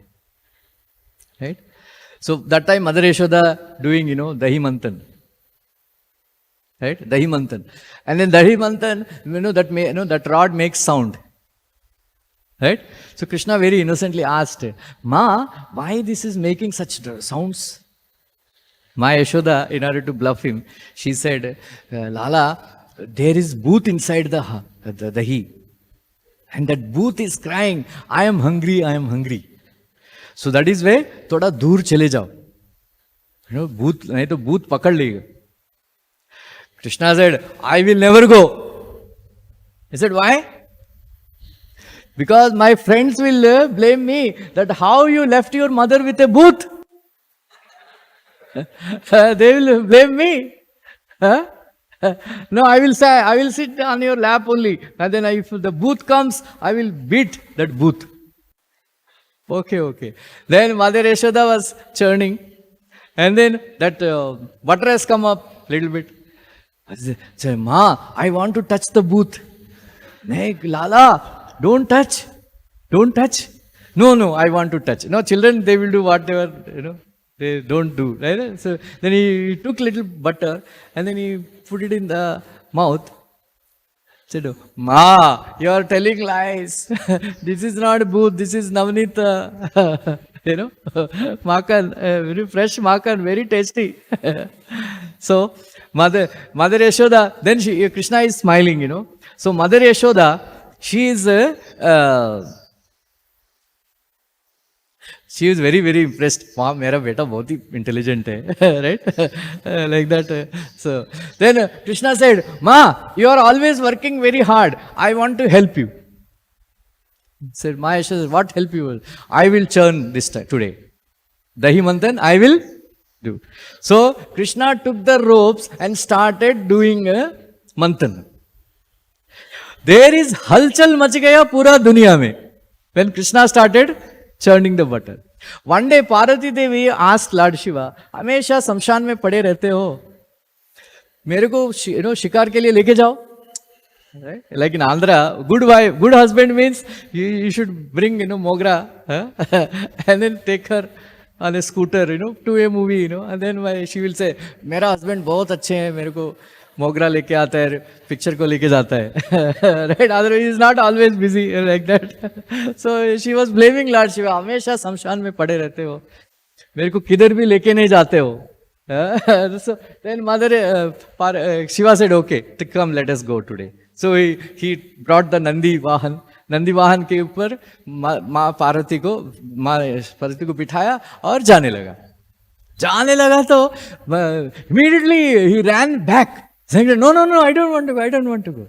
Right? So that time Mother Yashoda doing, Dahi Manthan. Right? Dahi Manthan. And then Dahi Manthan, that rod makes sound. Right? So Krishna very innocently asked, Ma, why this is making such sounds? Ma Yashoda, in order to bluff him, she said, Lala, there is booth inside the dahi. And that booth is crying, I am hungry, I am hungry. So that is why, thoda dur chale jao. Booth, nahi to booth pakad lega. Krishna said, I will never go. He said, why? Because my friends will blame me that how you left your mother with a booth. They will blame me. Huh? No, I will sit on your lap only. And then if the booth comes, I will beat that booth. Okay. Then Mother Yashoda was churning. And then that butter has come up little bit. I said, Ma, I want to touch the booth. Nay, Lala, don't touch. No, I want to touch. No, children, they will do whatever, they don't do. Right? So then he took little butter and then he put it in the mouth. Said, Ma, you are telling lies. This is not booth, this is Navnita. Makan, very fresh makan, very tasty. So, Mother Yashoda, then Krishna is smiling, So, Mother Yashoda, she is very, very impressed. Wow, mera beta bahut hi intelligent hai, right? Like that. So, then Krishna said, Ma, you are always working very hard. I want to help you. Said, Ma Yashoda said, what help you? I will churn this time, today. Dahi Manthan, I will do. So, Krishna took the ropes and started doing a Manthan. There is halchal mach gaya pura duniya mein when Krishna started churning the butter. One day Parvati Devi asked Lord Shiva, हमेशा शमशान में पड़े रहते हो, मेरे को शिकार के लिए लेके जाओ. Right? Like in Andhra, good husband means you should bring Mogra and then take her on a scooter to a movie and then she will say, मेरा husband बहुत अच्छे हैं, मेरे को मोगरा लेके आता है, पिक्चर को लेके जाता है. Right? Otherwise he is not always busy like that. So she was blaming Lord Shiva, हमेशा शमशान में पड़े रहते हो, मेरे को किधर भी लेके नहीं जाते हो. So then Shiva said, okay, come, let us go today. So he brought the Nandi Vahan के ऊपर माँ पार्वती को बिठाया और जाने लगा तो immediately he ran back saying, no, I don't want to go.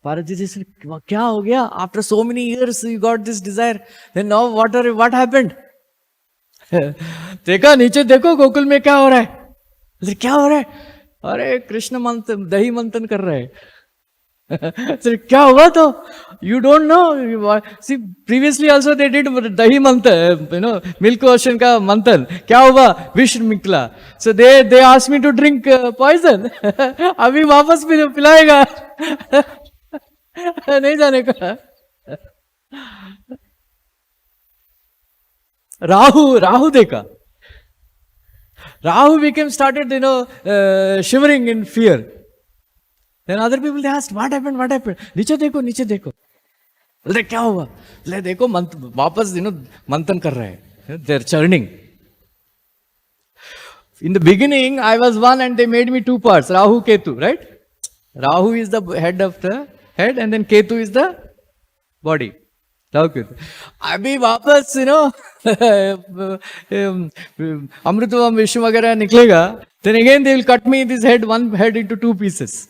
Parvati ji said, क्या हो गया? After so many years you got this desire. Then now what happened? देखा नीचे देखो गोकुल में क्या हो रहा है? क्या हो रहा है? अरे कृष्ण मंथन, दही मंथन कर रहे हैं. क्या हुआ तो? You don't know. See, previously also they did dahi manthan, milk ocean ka manthan. क्या हुआ? विष निकला. So they asked me to drink poison. अभी वापस पिलाएगा. नहीं जाने का. राहु देखा. Rahu started, shivering in fear. Then other people, they asked, what happened? नीचे देखो. बोलते क्या हुआ? ले देखो वापस मंथन कर रहे हैं. They're churning. In the beginning, I was one and they made me two parts, Rahu, Ketu, right? Rahu is the head of the head and then Ketu is the body. Rahu, Ketu. अभी वापस अमृतवम विष्णु वगैरह निकलेगा, then again they will cut me this head, one head into two pieces.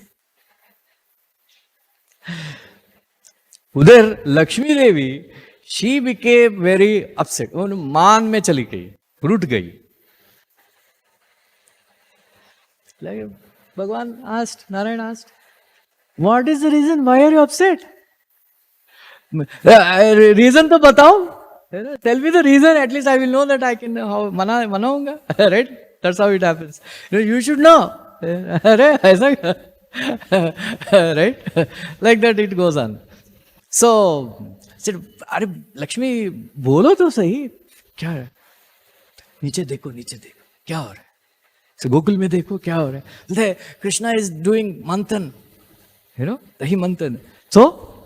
उधर लक्ष्मी देवी, she became very upset. मान में चली गई, root गई. Like Bhagwan asked, Narayan asked, what is the reason? Why are you upset? Reason तो बताओ. Tell me the reason, at least I will know that I can how manaunga. Right? That's how it happens. You should know. Right? Like that it goes on. So, said, अरे लक्ष्मी बोलो तो सही क्या है नीचे देखो क्या हो रहा है so गोकुल में देखो क्या हो रहा है Krishna is doing manthan, dahi manthan. So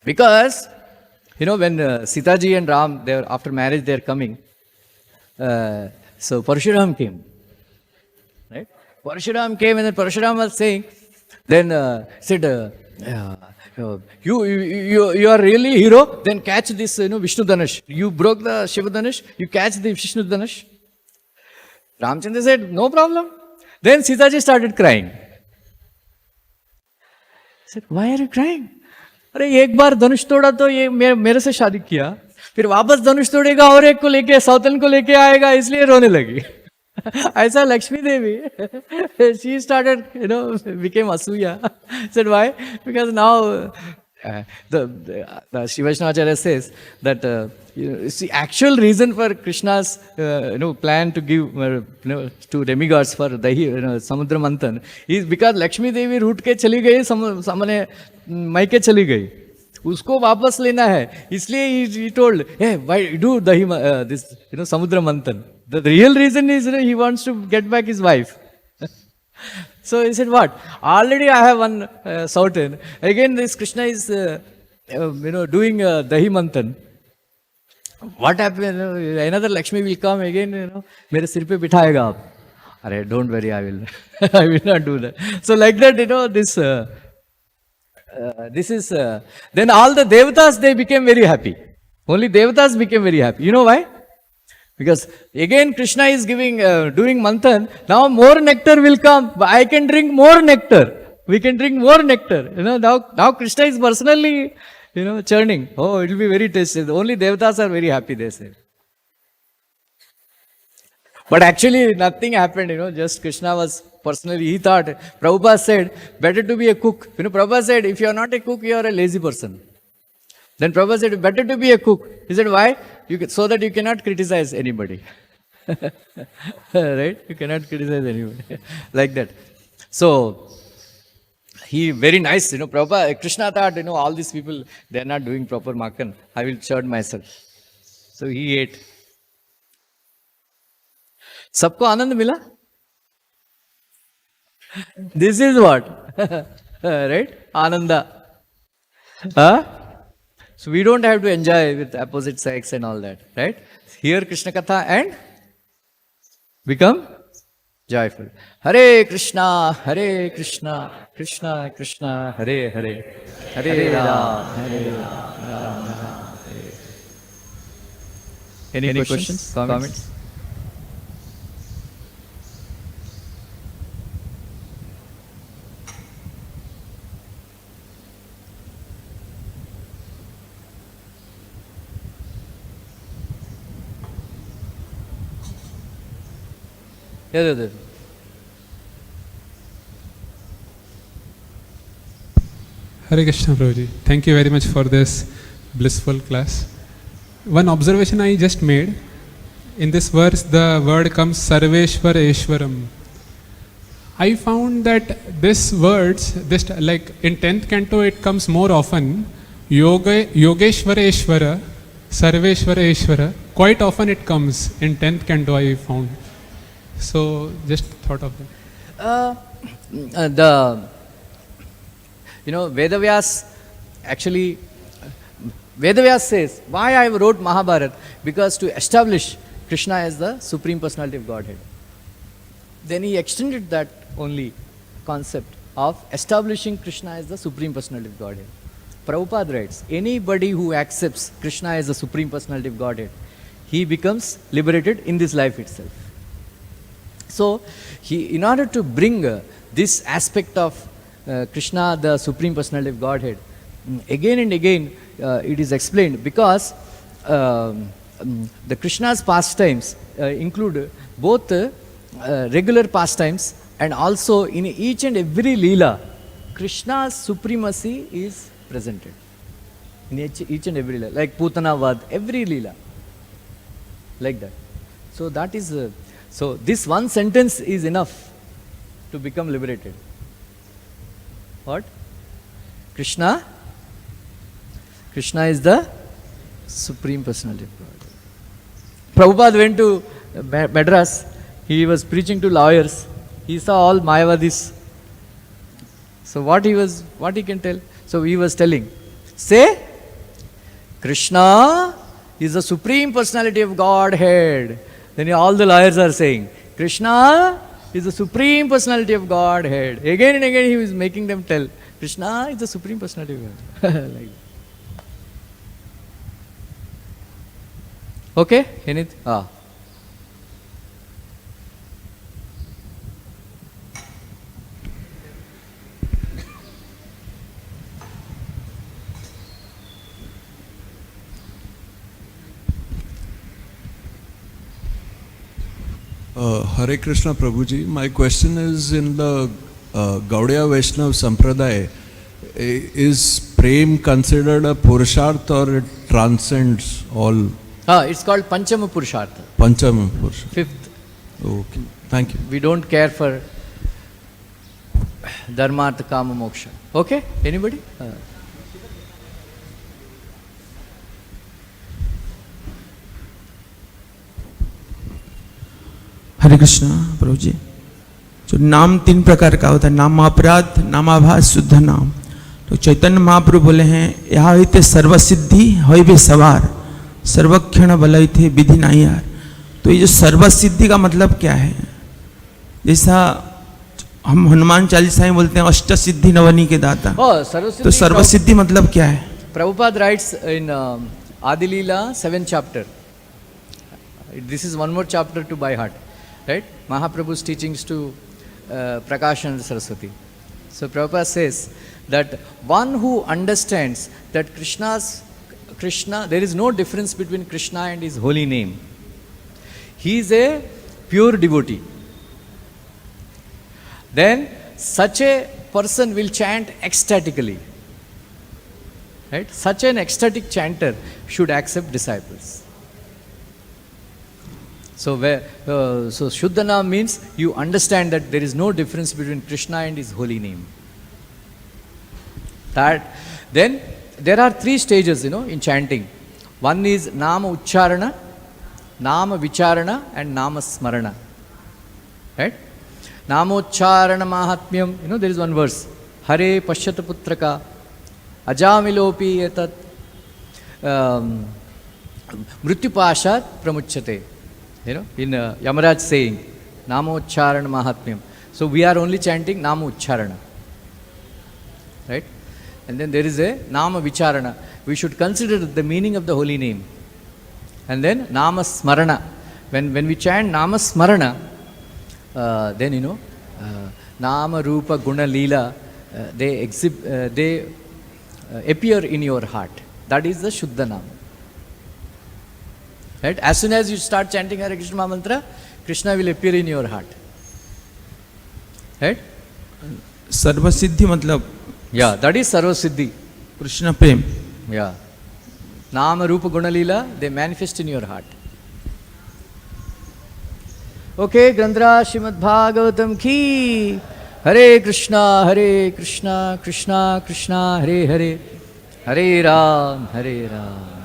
because when Sita ji and Ram, they were, after marriage they are coming, so Parshuram came, right? Parshuram came and then Parshuram was saying, then said, you are really hero, then catch this Vishnu Dhanush. You broke the Shiva Dhanush, you catch the Vishnu Dhanush. Ramchandra said, no problem. Then Sita ji started crying. Said, why are you crying? अरे एक बार धनुष तोड़ा तो ये मेरे से शादी किया, फिर वापस धनुष तोड़ेगा और एक को लेके सौतन को लेके आएगा, इसलिए रोने लगी. ऐसा लक्ष्मी देवी, she started, became asuya. Said why? Because now the Shiva Vaishnavacharya says that the actual reason for Krishna's plan to give to demigods for dahi samudra manthan is because Lakshmi Devi root ke chali gayi, samane maike chali gayi, उसको वापस लेना है, इसलिए he told, hey, why do dahi this samudra manthan. The real reason is he wants to get back his wife. So he said, what? Already I have one Southern. Again, this Krishna is, doing dahi manthan. What happened? Another Lakshmi will come again, mere sir pe bithayega aap. Arey, don't worry, I will, I will not do that. So like that, this is, then all the devatas, they became very happy. Only devatas became very happy. You know why? Because again Krishna is giving, doing manthan, now more nectar will come, I can drink more nectar, we can drink more nectar, now Krishna is personally, churning, oh it will be very tasty, only devatas are very happy, they say. But actually nothing happened, just Krishna was personally, he thought, Prabhupada said, better to be a cook. Prabhupada said, if you are not a cook, you are a lazy person. Then Prabhupada said, better to be a cook. He said, why? So that you cannot criticize anybody. Right? You cannot criticize anybody. Like that. So, he very nice, Prabhupada, Krishna thought, all these people, they are not doing proper makhan. I will churn myself. So he ate. Sabko anand mila? This is what? Right? Ananda. Huh? So we don't have to enjoy with opposite sex and all that, right? Hear Krishna Katha and become joyful. Hare Krishna, Krishna Krishna, Hare Hare, Hare Ram, Hare Ram. Any questions, comments? Yeah. Hare Krishna, Prabhuji. Thank you very much for this blissful class. One observation I just made, in this verse the word comes Sarveshwar Eshwaram. I found that this words, this like in 10th canto it comes more often, Yogeshwara Eshwara, Sarveshwara Eshwara, quite often it comes in 10th canto I found. So just thought of that. Vedavyas, actually, Vedavyas says, why I wrote Mahabharata? Because to establish Krishna as the Supreme Personality of Godhead. Then he extended that only concept of establishing Krishna as the Supreme Personality of Godhead. Prabhupada writes, anybody who accepts Krishna as the Supreme Personality of Godhead, he becomes liberated in this life itself. So, in order to bring this aspect of Krishna, the Supreme Personality of Godhead, again and again it is explained, because the Krishna's pastimes include both regular pastimes and also in each and every Leela, Krishna's supremacy is presented. In each and every Leela. Like Putana Vad, every Leela. Like that. So that is, so this one sentence is enough to become liberated. What? Krishna? Krishna is the Supreme Personality of God. Prabhupada went to Madras. He was preaching to lawyers. He saw all Mayavadis. So what he can tell? So he was telling, say, Krishna is the Supreme Personality of Godhead. Then all the lawyers are saying, Krishna is the Supreme Personality of Godhead. Again and again he was making them tell, Krishna is the Supreme Personality of God. Like that. Okay? Anything? Hare Krishna Prabhuji, my question is in the Gaudiya Vaishnava Sampradaya, is Prem considered a Purusharth or it transcends all? It's called Panchama Purushartha. Panchama Purushartha. Fifth. Okay, thank you. We don't care for Dharma, Artha, Kama, Moksha. Okay? Anybody? हरे कृष्ण प्रभु जी, जो नाम 3 प्रकार का होता है, नामापराध, नामाभास, शुद्ध नाम। तो चैतन्य महाप्रभु बोले हैं, यहाँ हिते सर्वसिद्धि हईबे सवार, सर्वक्षण बलय थे विधि नहीं यार। तो ये जो सर्वसिद्धि का मतलब क्या है? जैसा हम हनुमान चालीसा में बोलते हैं अष्ट सिद्धि नवनी के दाता, तो सर्वसिद्धि मतलब क्या है? Prabhupada writes in Adi Leela 7th chapter. This is one more chapter to by heart. Right? Mahaprabhu's teachings to Prakash and Saraswati. So Prabhupada says that one who understands that Krishna, there is no difference between Krishna and his holy name. He is a pure devotee. Then such a person will chant ecstatically. Right? Such an ecstatic chanter should accept disciples. So Shuddhana means you understand that there is no difference between Krishna and his holy name. Then there are 3 stages, in chanting. One is Nama Uchcharana, Nama Vicharana and Nama Smarana. Right? Nama Uchcharana Mahatmyam, there is one verse. Hare Pashyata Putraka, Ajamilopi Etat, Mrityupashat Pramuchyate. In Yamaraj saying, Namo Uchcharana Mahatmyam. So we are only chanting Namo Uchcharana. Right? And then there is a Nama Vicharana. We should consider the meaning of the holy name. And then Nama Smarana. When we chant Nama Smarana, then Ramarupa Guna Leela, they appear in your heart. That is the Shuddha Nama. Right? As soon as you start chanting Hare Krishna mantra, Krishna will appear in your heart. Right? सर्वसिद्धि मतलब? Yeah, that is Sarvasiddhi. Krishna Prem. Yeah. Nama Rupa Guna Leela, they manifest in your heart. Okay, Grandhara Srimad Bhagavatam ki. Hare Krishna, Krishna Krishna, Hare Hare, Hare Ram, Hare Ram.